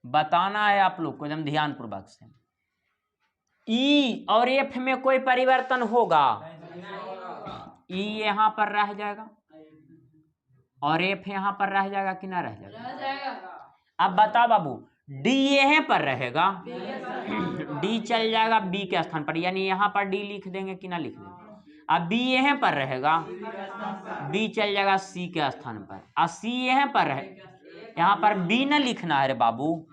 बताना है आप लोग को एकदम ध्यान पूर्वक से। ई और एफ में कोई परिवर्तन होगा? ई यहाँ पर रह जाएगा और एफ यहाँ पर रह जाएगा कि ना रह जाएगा? अब बता बाबू, डी यहाँ पर रहेगा, डी चल जाएगा बी के स्थान पर, यानी यहाँ पर डी लिख देंगे कि ना लिख देंगे? अब बी यहाँ पर रहेगा, बी चल जाएगा सी के स्थान पर, और सी यहाँ पर रहे, यहाँ पर बी ना लिखना है रे बाबू,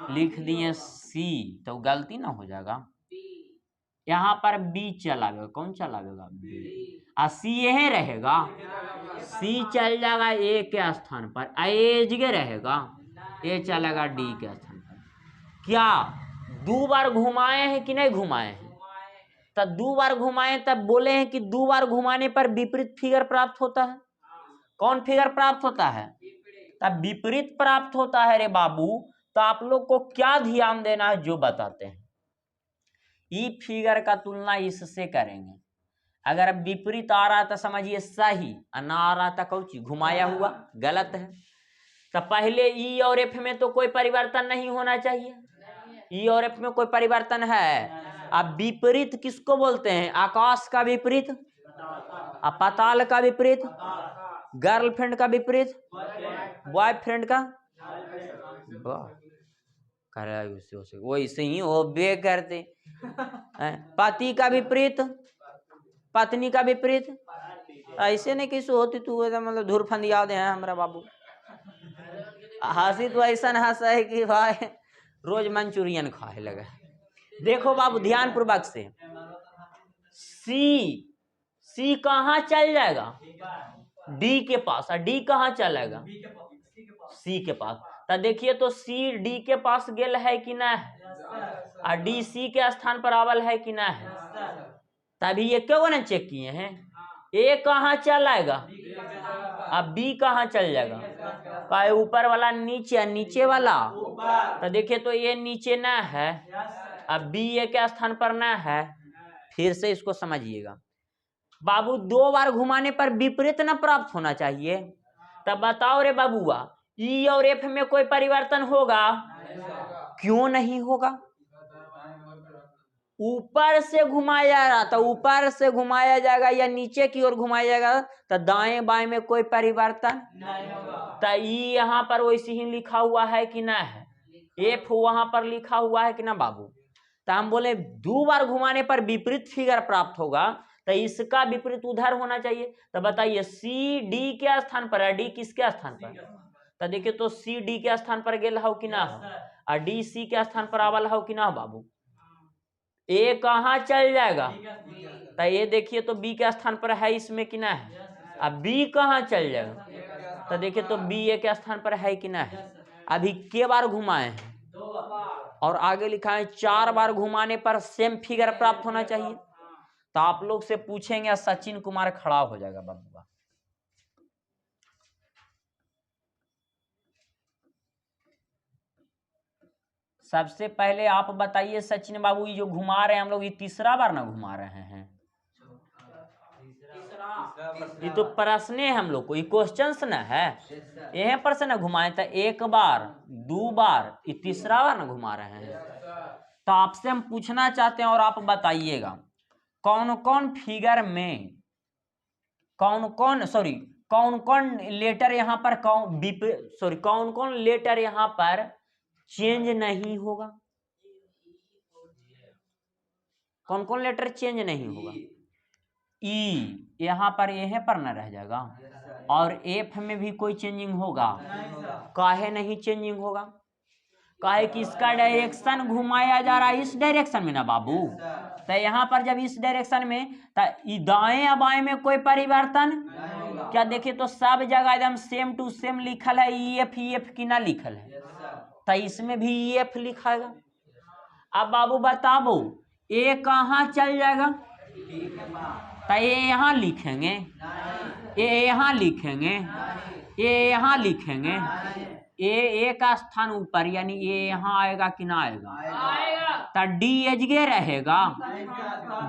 लिख दिए सी, तो गलती ना हो जाएगा। यहाँ पर बी चलावेगा, कौन चलावेगा? बी, और सी यही रहेगा, सी चल जाएगा ए के स्थान पर, ए जगह रहेगा, ए चलेगा डी के स्थान पर। क्या दो बार घुमाए हैं कि नहीं घुमाए हैं? तो दो बार घुमाए तब बोले हैं कि दो बार घुमाने पर विपरीत फिगर प्राप्त होता है। कौन फिगर प्राप्त होता है? तब विपरीत प्राप्त होता है रे बाबू। तो आप लोग को क्या ध्यान देना है जो बताते हैं, ई फिगर का तुलना इससे करेंगे। अगर विपरीत आ रहा तो समझिए सही, और ना आ रहा तो कौची घुमाया हुआ गलत है। तो पहले ई और एफ में तो कोई परिवर्तन नहीं होना चाहिए, ई और एफ में कोई परिवर्तन है। अब विपरीत किसको बोलते हैं? आकाश का विपरीत, पाताल का विपरीत, गर्लफ्रेंड का विपरीत, बॉयफ्रेंड का, वैसे ही हो बे करते, पति का विपरीत, पत्नी का विपरीत, ऐसे नहीं किसी होती तू मतलब धुरफंद याद है हमारा बाबू। हंसी तो ऐसा हंसा है कि भाई रोज मंचूरियन खाए लगा। देखो बाबू ध्यान पूर्वक से, सी कहाँ चल जाएगा? डी के पास। और डी कहाँ चलेगा? सी के पास। तो देखिए तो सी डी के पास गेल है कि ना है, और डी सी के स्थान पर आवल है कि ना है? तभी ये क्यों ना चेक किए हैं, ए कहाँ चलाएगा, अब बी कहाँ चल जाएगा? का ऊपर वाला नीचे, नीचे वाला, तो देखिए तो ये नीचे ना है, अब बी ए के स्थान पर ना है। फिर से इसको समझिएगा बाबू, दो बार घुमाने पर विपरीत न प्राप्त होना चाहिए। तब बताओ रे बाबूआ, ई और एफ में कोई परिवर्तन होगा? क्यों नहीं होगा? ऊपर से घुमाया जा रहा था, ऊपर से घुमाया जाएगा या नीचे की ओर घुमाया जाएगा, तो दाएं बाएं में कोई परिवर्तन नहीं होगा। तो ई यहाँ पर वैसे ही लिखा हुआ है कि ना है, एफ वहां पर लिखा हुआ है कि ना बाबू? तो हम बोले दो बार घुमाने पर विपरीत फिगर प्राप्त होगा, तो इसका विपरीत उधर होना चाहिए। तो बताइए सी डी के स्थान पर है, डी किसके स्थान पर? तो देखिए तो सी डी के स्थान पर गेल हो कि ना हो, और डी सी के स्थान पर आवल हो कि ना हो बाबू? ए कहाँ चल जाएगा? तो ये देखिए तो बी के स्थान पर है इसमें कि ना है, अब बी कहाँ चल जाएगा? तो देखिए तो बी ए के स्थान पर है कि ना है। अभी के बार घुमाए हैं, और आगे लिखा है 4 बार घुमाने पर सेम फिगर प्राप्त होना चाहिए। तो आप लोग से पूछेंगे, सचिन कुमार खड़ा हो जाएगा बाबू। सबसे पहले आप बताइए सचिन बाबू, ये जो घुमा रहे हैं हम लोग, ये तीसरा बार ना घुमा रहे हैं? ये तो प्रश्न है हम लोग को, ये क्वेश्चंस ना है, यहीं पर से ना घुमाए। तो 1 बार 2 बार, ये तीसरा बार ना घुमा रहे हैं। तो आपसे हम पूछना चाहते हैं और आप बताइएगा, कौन कौन फिगर में कौन कौन लेटर यहाँ पर कौन कौन लेटर यहाँ पर चेंज नहीं होगा? कौन कौन लेटर चेंज नहीं होगा? ई यहाँ पर न रह जाएगा, और एफ में भी कोई चेंजिंग होगा? काहे नहीं चेंजिंग होगा? काहे कि इसका डायरेक्शन घुमाया जा रहा है इस डायरेक्शन में ना बाबू। तो यहाँ पर जब इस डायरेक्शन में, तो दाएं या बाएं में कोई परिवर्तन क्या? देखिए तो सब जगह एकदम सेम टू सेम लिखल है, ई एफ की ना लिखल है, तो इसमें भी ई एफ लिखाएगा। अब बाबू बताबो ए कहाँ चल जाएगा? तो ये यहाँ लिखेंगे, ये यहाँ लिखेंगे, ये यहाँ लिखेंगे, ए का स्थान ऊपर, यानी ये यहाँ आएगा कि ना आएगा? तो डी एजगे रहेगा,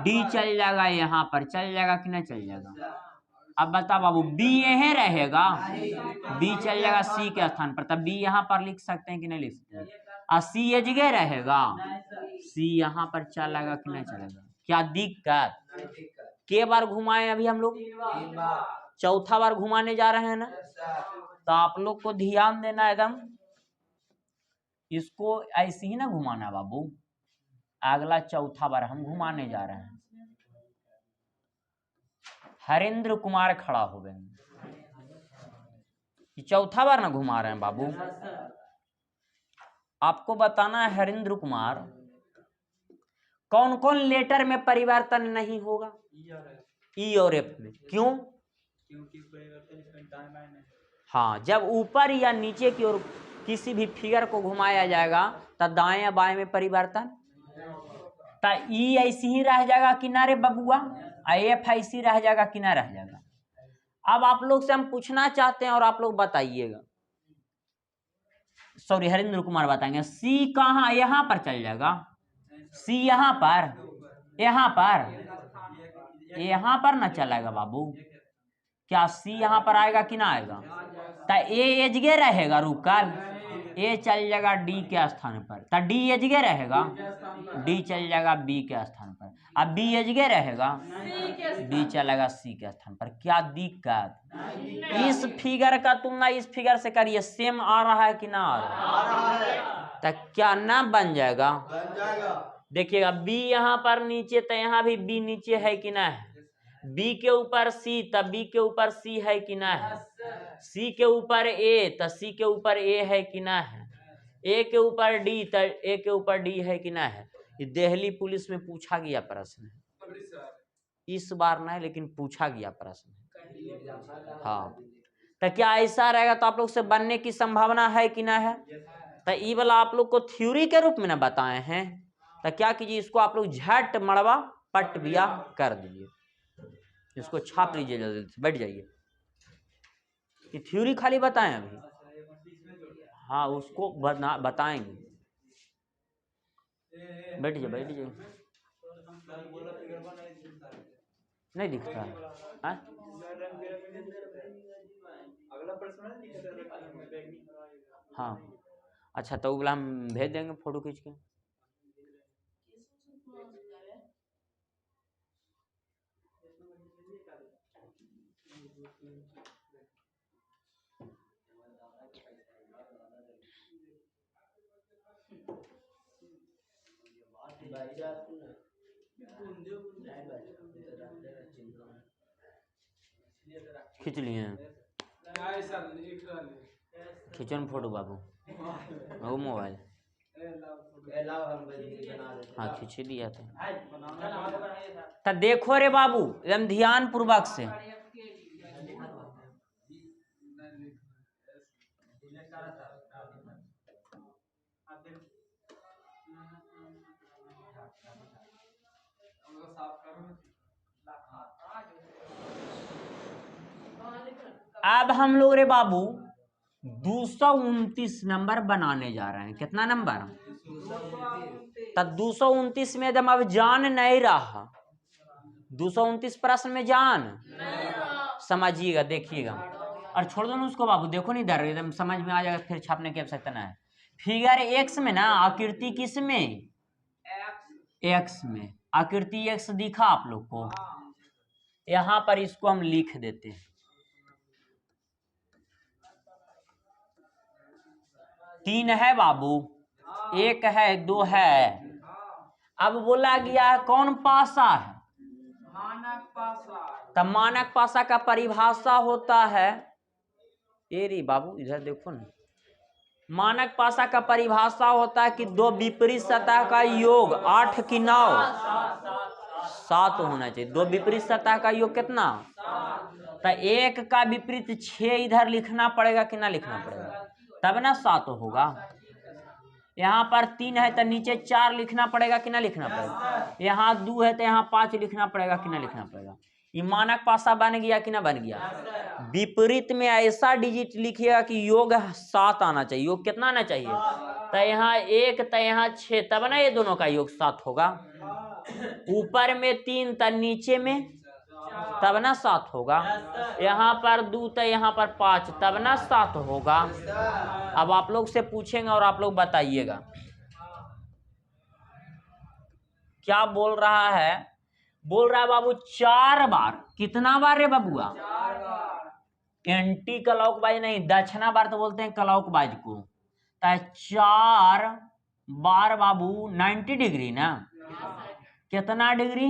डी चल जाएगा, यहाँ पर चल जाएगा कि ना चल जाएगा? अब बता बाबू, बी यहीं रहेगा, बी चल जाएगा सी के स्थान पर, तब बी यहाँ पर लिख सकते हैं कि नहीं लिख सकते हैं? और सी एजगे रहेगा, सी यहाँ पर चलेगा कि नहीं चलेगा? क्या दिक्कत? के बार घुमाए अभी हम लोग? चौथा बार घुमाने जा रहे हैं ना। तो आप लोग को ध्यान देना एकदम, इसको ऐसे ही ना घुमाना बाबू। अगला चौथा बार हम घुमाने जा रहे हैं। हरेंद्र कुमार खड़ा हो गए, चौथा बार ना घुमा रहे हैं बाबू। आपको बताना है हरेंद्र कुमार, कौन कौन लेटर में परिवर्तन नहीं होगा? ई और एफ में। क्यों? क्योंकि परिवर्तन, हाँ, जब ऊपर या नीचे की ओर किसी भी फिगर को घुमाया जाएगा तो दाएं या बाएं में परिवर्तन, तो ई ऐसी ही रह जाएगा किनारे बबुआ, एफ ऐसी रह जाएगा कि ना रह जाएगा? अब आप लोग से हम पूछना चाहते हैं और आप लोग बताइएगा, सॉरी हरेंद्र कुमार बताएंगे, सी कहाँ? यहाँ पर चल जाएगा, सी यहाँ पर, यहाँ पर ना चलेगा बाबू। क्या सी यहाँ पर आएगा कि ना आएगा? तो ए एजगे रहेगा, रुकल ए चल जाएगा डी के स्थान पर, तो डी एजगे रहेगा, डी चल जाएगा बी के स्थान पर। अब बी एजगे रहेगा, डी चलेगा सी के स्थान पर। क्या दिक्कत? इस फिगर का तुलना इस फिगर से करिए, सेम आ रहा है कि ना आ रहा है? तो क्या ना बन जाएगा? देखिएगा बी यहाँ पर नीचे, तो यहाँ भी बी नीचे है कि ना है? बी के ऊपर सी, तब बी के ऊपर सी है कि ना है? सी के ऊपर ए, तो सी के ऊपर ए है कि ना है? ए के ऊपर डी, तो ए के ऊपर डी है कि ना है? ये दिल्ली पुलिस में पूछा गया प्रश्न है, इस बार ना है लेकिन पूछा गया प्रश्न है। हाँ, तो क्या ऐसा रहेगा तो आप लोग से बनने की संभावना है कि ना है? तो ये वाला आप लोग को थ्योरी के रूप में ना बताए हैं, तो क्या कीजिए, इसको आप लोग झट मड़वा पट बिया कर दीजिए, इसको छाप लीजिए, जल्दी से बैठ जाइए। ये थ्योरी खाली बताएं अभी, हाँ उसको बताएंगे, बैठ जाइए। नहीं दिखता है? हाँ अच्छा, तो वो हम भेज देंगे फोटो खींच के। खींच लिए हैं, खींचो न फोटो बाबू, वो मोबाइल हाँ खींच दिया था। तो देखो रे बाबू एकदम ध्यान पूर्वक से, अब हम लोग रे बाबू 229 नंबर बनाने जा रहे हैं। कितना नंबर? तब 229 में जब अब जान नहीं रहा, 229 प्रश्न में जान समझिएगा, देखिएगा और छोड़ दो ना उसको बाबू, देखो नहीं डर एकदम समझ में आ जाएगा, फिर छापने की आवश्यकता ना है। फिगर एक्स में ना आकृति किस में? एक्स में। आकृति एक्स दिखा आप लोग को? यहां पर इसको हम लिख देते हैं। 3 है बाबू, 1 है, 2 है। अब बोला गया कौन पासा है? मानक पासा। तब मानक पासा का परिभाषा होता है, ये री बाबू इधर देखो ना, मानक पासा का परिभाषा होता है कि दो विपरीत सतह का योग 8 की 9 7 होना चाहिए। दो विपरीत सतह का योग कितना? तो 1 का विपरीत 6 इधर लिखना पड़ेगा कि ना लिखना पड़ेगा, तब ना 7 होगा। यहाँ पर 3 है तो नीचे 4 लिखना पड़ेगा कि ना लिखना पड़ेगा। यहाँ 2 है तो यहाँ 5 लिखना पड़ेगा कि ना लिखना पड़ेगा। ये मानक पासा बन गया कि ना बन गया। विपरीत में ऐसा डिजिट लिखिएगा कि योग 7 आना चाहिए। योग कितना आना चाहिए? तो यहाँ 1 तो यहाँ 6, तब ना ये दोनों का योग 7 होगा। ऊपर में 3 तो नीचे में, तब ना 7 होगा। यहाँ पर 2 तो यहाँ पर 5, तब ना 7 होगा। अब आप लोग से पूछेंगे और आप लोग बताइएगा क्या बोल रहा है। बोल रहा है बाबू 4 बार। कितना बार रे बाबुआ? 4 बार। एंटी क्लॉकवाइज नहीं, दक्षिणा बार तो बोलते हैं क्लॉकवाइज को। 4 बार बाबू 90 डिग्री ना। कितना डिग्री?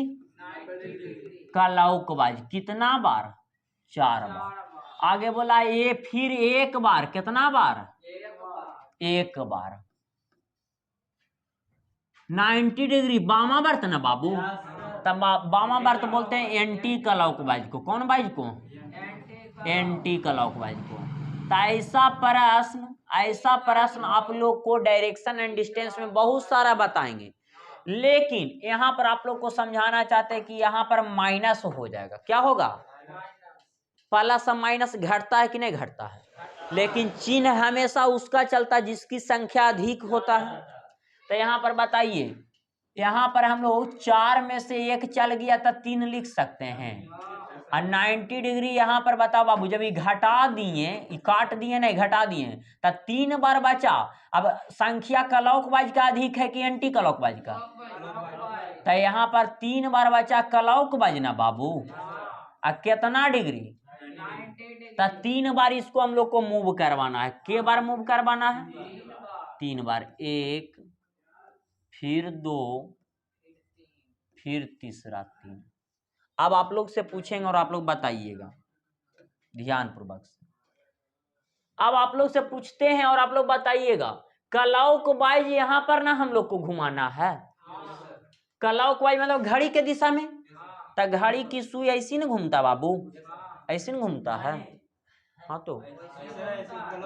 क्लॉकवाइज। कितना बार? 4 बार। आगे बोला ये फिर 1 बार। कितना बार? 1 बार। 90 डिग्री बामा वर्त ना बाबू, तब बामा वर्त बोलते हैं एंटी क्लॉकवाइज को। कौन वाइज को? एंटी क्लॉकवाइज को। तो ऐसा प्रश्न आप लोग को डायरेक्शन एंड डिस्टेंस में बहुत सारा बताएंगे, लेकिन यहाँ पर आप लोग को समझाना चाहते हैं कि यहाँ पर माइनस हो जाएगा। क्या होगा? प्लस माइनस घटता है कि नहीं घटता है, लेकिन चिन्ह हमेशा उसका चलता है जिसकी संख्या अधिक होता है। तो यहाँ पर बताइए, यहाँ पर हम लोग 4 में से 1 चल गया तो 3 लिख सकते हैं। और 90 डिग्री यहाँ पर बताओ बाबू, जब ये घटा दिए, ये काट दिए नहीं घटा दिए, तो 3 बार बचा। अब संख्या क्लॉकवाइज का अधिक है कि एंटी क्लॉकवाइज का? तो यहाँ पर 3 बार बचा क्लॉकवाइज ना बाबू। और कितना डिग्री? तो 3 बार इसको हम लोग को मूव करवाना है। के बार मूव करवाना है? 3 बार। 1 फिर 2 फिर तीसरा 3। अब आप लोग से पूछेंगे और आप लोग बताइएगा ध्यान पूर्वक से। अब आप लोग से पूछते हैं और आप लोग बताइएगा, क्लॉकवाइज यहाँ पर ना हम लोग को घुमाना है। क्लॉकवाइज मतलब घड़ी के दिशा में। तो घड़ी की सुई ऐसी ना घूमता बाबू, ऐसे ना घूमता है। हाँ तो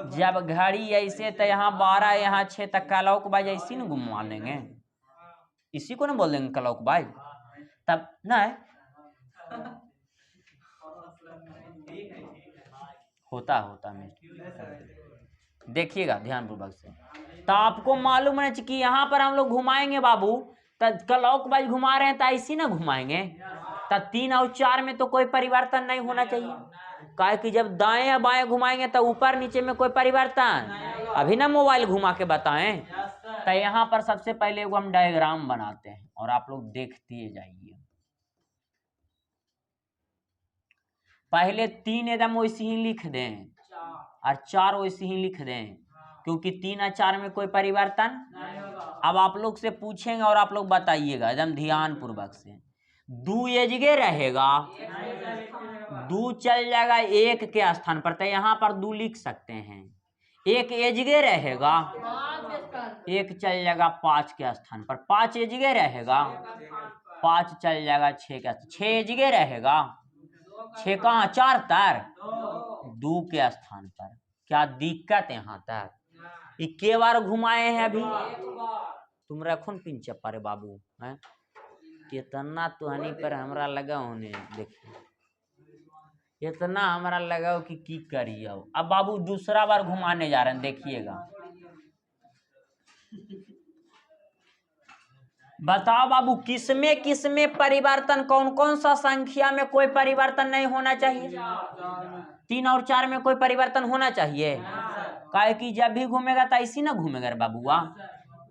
जब घड़ी ऐसे तो यहाँ 12 यहाँ 6 तक क्लॉकवाइज ऐसी ना घुमा लेंगे, इसी को ना बोल देंगे क्लॉकवाइज। तब ना होता में देखिएगा ध्यान पूर्वक से। तो आपको मालूम है कि यहाँ पर हम लोग घुमाएंगे बाबू, तो क्लॉकवाइज घुमा रहे हैं तो ऐसी ना घुमाएंगे। तो 3 और 4 में तो कोई परिवर्तन नहीं होना चाहिए, काहे कि जब दाएं या बाएं घुमाएंगे तो ऊपर नीचे में कोई परिवर्तन। अभी ना मोबाइल घुमा के बताएं। तो यहाँ पर सबसे पहले वो हम डायग्राम बनाते हैं और आप लोग देखते जाइए। पहले 3 एकदम वैसे ही लिख दें और 4 वैसे ही लिख दें, क्योंकि 3 और 4 में कोई परिवर्तन नहीं होगा। अब आप लोग से पूछेंगे और आप लोग बताइएगा एकदम ध्यान पूर्वक से। दू ये जगह रहेगा, दू चल जाएगा एक के स्थान पर, तो यहाँ पर दू लिख सकते हैं। एक ये जगह रहेगा, एक चल जाएगा 5 के स्थान पर, 5 ये जगह रहेगा, 5 चल जाएगा 6 के स्थान, 6 ये जगह रहेगा, 6 कहाँ 4 तर 2 के स्थान पर। क्या दिक्कत यहाँ तक? इक्के बार घुमाए हैं अभी। तुम रखो न पिन चप्पा रे बाबू है, इतना तुहनी पर हमरा लगा होने, देखिए इतना हमरा लगा कि की करिए। अब बाबू दूसरा बार घुमाने जा रहे हैं, देखिएगा। बताओ बाबू किसमें किसमें परिवर्तन, कौन कौन सा संख्या में कोई परिवर्तन नहीं होना चाहिए? 3 और 4 में कोई परिवर्तन होना चाहिए। काहे कि जब भी घूमेगा तो ऐसी ना घूमेगा रे बाबूआ।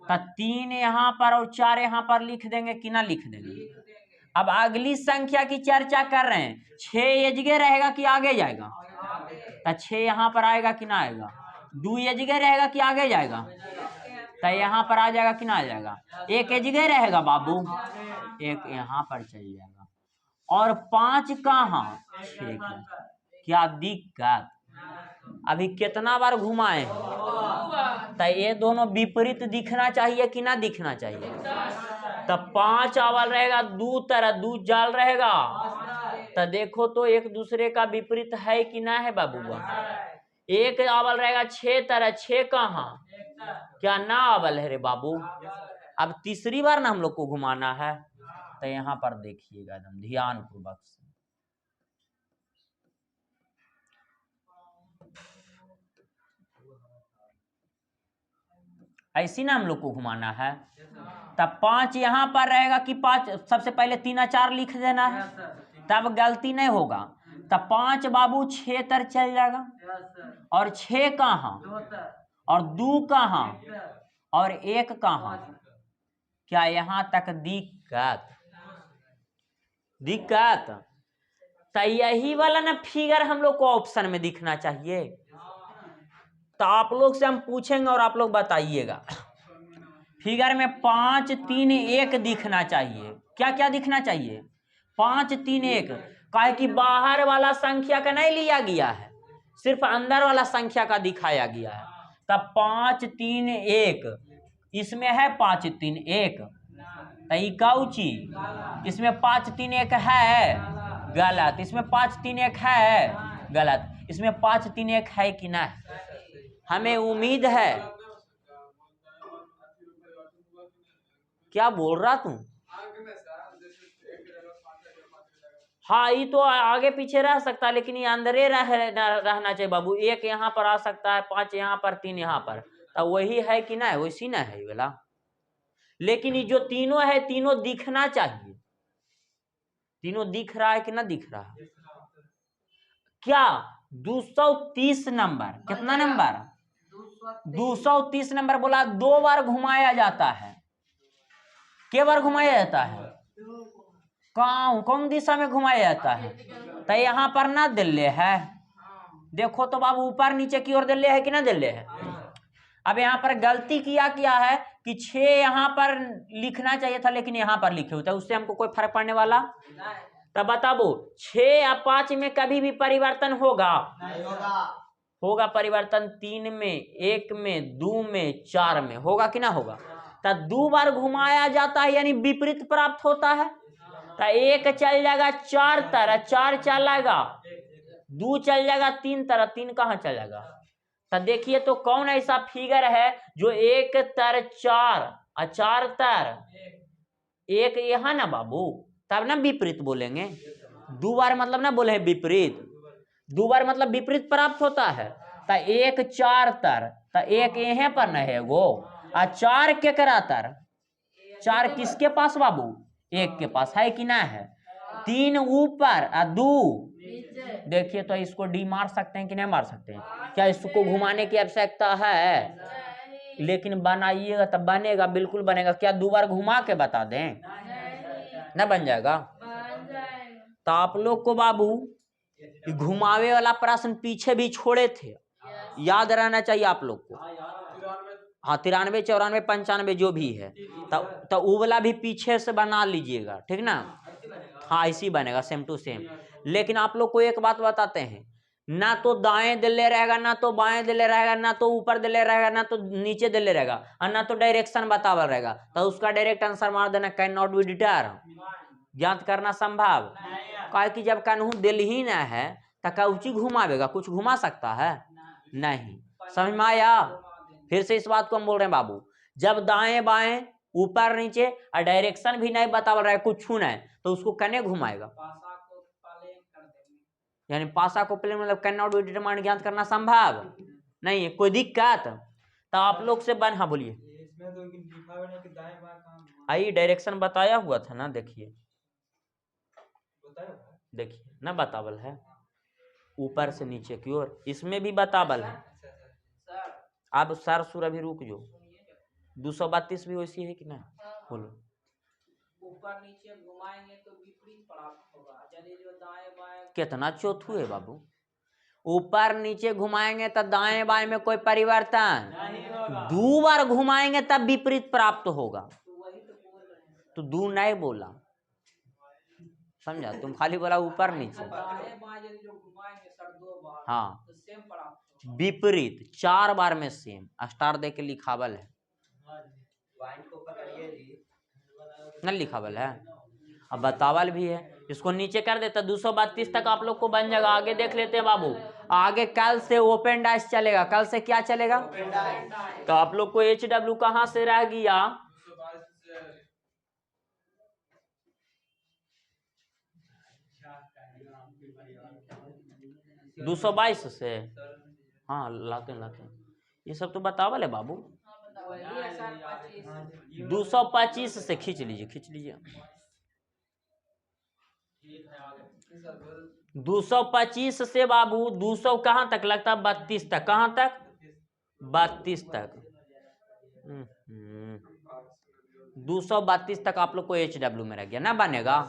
तो 3 यहाँ पर और 4 यहाँ पर लिख देंगे कि ना लिख देंगे। अब अगली संख्या की चर्चा कर रहे हैं। 6 ये जगह रहेगा कि आगे जाएगा? तो 6 यहाँ पर आएगा कि ना आएगा? 2 ये जगह रहेगा कि आगे जाएगा? तो यहाँ पर आ जाएगा कि ना आ जाएगा? 1 ये जगह रहेगा बाबू, 1 यहाँ पर चल जाएगा। और 5 कहाँ? 6 का। क्या दिक्कत? अभी कितना बार घुमाए? तो ये दोनों विपरीत दिखना चाहिए कि ना दिखना चाहिए? तो 5 अवल रहेगा, 2 तरह 2 जाल रहेगा। तो देखो तो एक दूसरे का विपरीत है कि ना है बाबूआ? 1 अवल रहेगा 6 तरह, 6 कहाँ? क्या ना अवल है रे बाबू? अब तीसरी बार ना हम लोग को घुमाना है। तो यहाँ पर देखिएगा एकदम ध्यान पूर्वक से। ऐसी ना हम लोग को घुमाना है। तब 5 यहाँ पर रहेगा कि 5, सबसे पहले 3 और 4 लिख देना है, तब गलती नहीं होगा। तब 5 बाबू 6 तर चल जाएगा, और 6 कहाँ? और 2 कहाँ? और 1 कहाँ? क्या यहाँ तक दिक्कत? दिक्कत? तो यही वाला ना फिगर हम लोग को ऑप्शन में दिखना चाहिए। तो आप लोग से हम पूछेंगे और आप लोग बताइएगा। फिगर में 5 3 1 दिखना चाहिए। क्या क्या दिखना चाहिए? 5 3 1। काहे कि बाहर वाला संख्या का नहीं लिया गया है, सिर्फ अंदर वाला संख्या का दिखाया गया है। तब 5 3 1 इसमें है 5 3 1, तो काउची इसमें 5 3 1 है, गलत। इसमें 5 3 1 है, गलत। इसमें 5 3 1 है कि ना? हमें उम्मीद है। क्या बोल रहा तू? हाँ, ये तो आगे पीछे रह सकता है, लेकिन ये अंदरे रहना चाहिए बाबू। 1 यहाँ पर आ सकता है, 5 यहाँ पर, 3 यहाँ पर, तो वही है कि ना? वैसी ना है ये वाला। लेकिन ये जो तीनों है, तीनों दिखना चाहिए। तीनों दिख रहा है कि ना दिख रहा है? क्या 230 नंबर? कितना नंबर? 230 नंबर बोला 2 बार घुमाया जाता है। क्या बार घुमाया जाता है? कौन दिशा में घुमाया जाता है? तो यहाँ पर ना दिल्ले है। देखो तो बाबू ऊपर नीचे की ओर दिल्ले है कि ना दिल्ले है? अब यहाँ पर गलती किया है कि 6 यहाँ पर लिखना चाहिए था, लेकिन यहाँ पर लिखे होता है, उससे हमको कोई फर्क पड़ने वाला? तब बताओ 6 या 5 में कभी भी परिवर्तन होगा? होगा परिवर्तन 3 में, 1 में, 2 में, 4 में। होगा कि ना होगा? तब 2 बार घुमाया जाता है, यानी विपरीत प्राप्त होता है। तो 1 चल जाएगा 4 तरह, 4 चलेगा, 2 चल जाएगा 3 तरह, 3 कहाँ चल जाएगा? तो देखिए तो कौन ऐसा फिगर है जो 1 तर 4 और 4 तर 1 यहाँ ना बाबू? तब ना विपरीत बोलेंगे। 2 बार मतलब ना बोले विपरीत, 2 बार मतलब विपरीत प्राप्त होता है। तो 1 4 तर, तो 1 यहाँ पर न है वो, और 4 के करा तर? 4 किसके पास बाबू? 1 के पास है कि ना है? 3 ऊपर और 2। देखिए तो इसको डी मार सकते हैं कि नहीं मार सकते हैं? क्या इसको घुमाने की आवश्यकता है? लेकिन बनाइएगा तब बनेगा, बिल्कुल बनेगा। क्या 2 बार घुमा के बता दें? ना बन जाएगा? तो आप लोग को बाबू घुमावे वाला प्रश्न पीछे भी छोड़े थे, याद रहना चाहिए आप लोग को। हाँ, 93 94 95 जो भी है, तो वो वाला भी पीछे से बना लीजिएगा, ठीक ना? हाँ ऐसी बनेगा सेम टू सेम। लेकिन आप लोग को एक बात बताते हैं, ना तो दाएं दिले रहेगा, ना तो बाएं दिले रहेगा, ना तो ऊपर दिले रहेगा, ना तो नीचे दिले रहेगा, और ना तो डायरेक्शन बतावल रहेगा, तो उसका डायरेक्ट आंसर मार देना, कैन नॉट बी डिटर, ज्ञात करना संभव। कहे कि जब कानून दिल ही ना है तो कौची घुमावेगा, कुछ घुमा सकता है नहीं। समझ में आया? फिर से इस बात को हम बोल रहे हैं बाबू, जब दाएं बाएं ऊपर नीचे और डायरेक्शन भी नहीं बतावल रहा है, कुछ छू नहीं, तो उसको कने घुमाएगा, यानी पासा को प्लेन मतलब कैन नॉट बी डिटरमाइंड, ज्ञात करना संभव नहीं है। कोई दिक्कत? तो आप लोग से हाँ बोलिए। आई डायरेक्शन बताया हुआ था ना, देखिए देखिए ना बतावल है ऊपर से नीचे की ओर, इसमें भी बतावल है। अब सर सुर अभी रुक जो, 232 भी वैसी है कि ना, बोलो। ऊपर नीचे घुमाएंगे तो विपरीत प्राप्त होगा, यानी जो दाएं बाएं। कितना चौथू है बाबू, ऊपर नीचे घुमाएंगे तो दाएं बाएं में कोई परिवर्तन नहीं होगा, 2 बार घुमाएंगे तब विपरीत प्राप्त होगा। तो 2 नहीं बोला, समझा? तुम खाली बोला ऊपर नीचे। दाएं बाएं जो घुमाएंगे सर 2 बार, हाँ तो सेम प्राप्त होगा। विपरीत 4 बार में सेम, स्टार दे के लिखावल है, न लिखावल है, अब बतावल भी है। इसको नीचे कर देता 232 तक आप लोग को बन जाएगा। आगे देख लेते हैं बाबू, आगे कल से ओपन डाइस चलेगा। कल से क्या चलेगा? तो आप लोग को HW कहां से रह गया? 222 से। हाँ लाते लाते, ये सब तो बतावल है बाबू। 225 से खींच लीजिए, खींच लीजिए। 225 से बाबू 200 कहाँ तक लगता है? 32 तक। कहाँ तक? 32 तक। 232 तक आप लोग को HW में रह गया ना, बनेगा।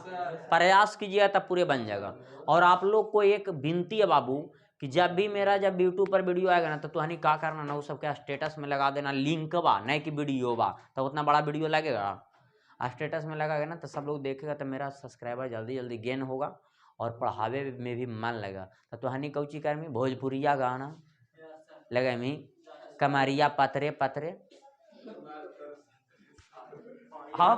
प्रयास कीजिएगा तब पूरे बन जाएगा। और आप लोग को एक विनती है बाबू कि जब यूट्यूब पर वीडियो आएगा ना, तो तुहनी का करना ना, वो सबके स्टेटस में लगा देना लिंक बा, नहीं कि वीडियो बा, तो उतना बड़ा वीडियो लगेगा। स्टेटस में लगाएगा ना तो सब लोग देखेगा, तो मेरा सब्सक्राइबर जल्दी जल्दी गेन होगा और पढ़ावे में भी मन लगा। तो तुहनी कौची कर में भोजपुरिया गाना लगे मी, कमरिया पतरे पतरे, हाँ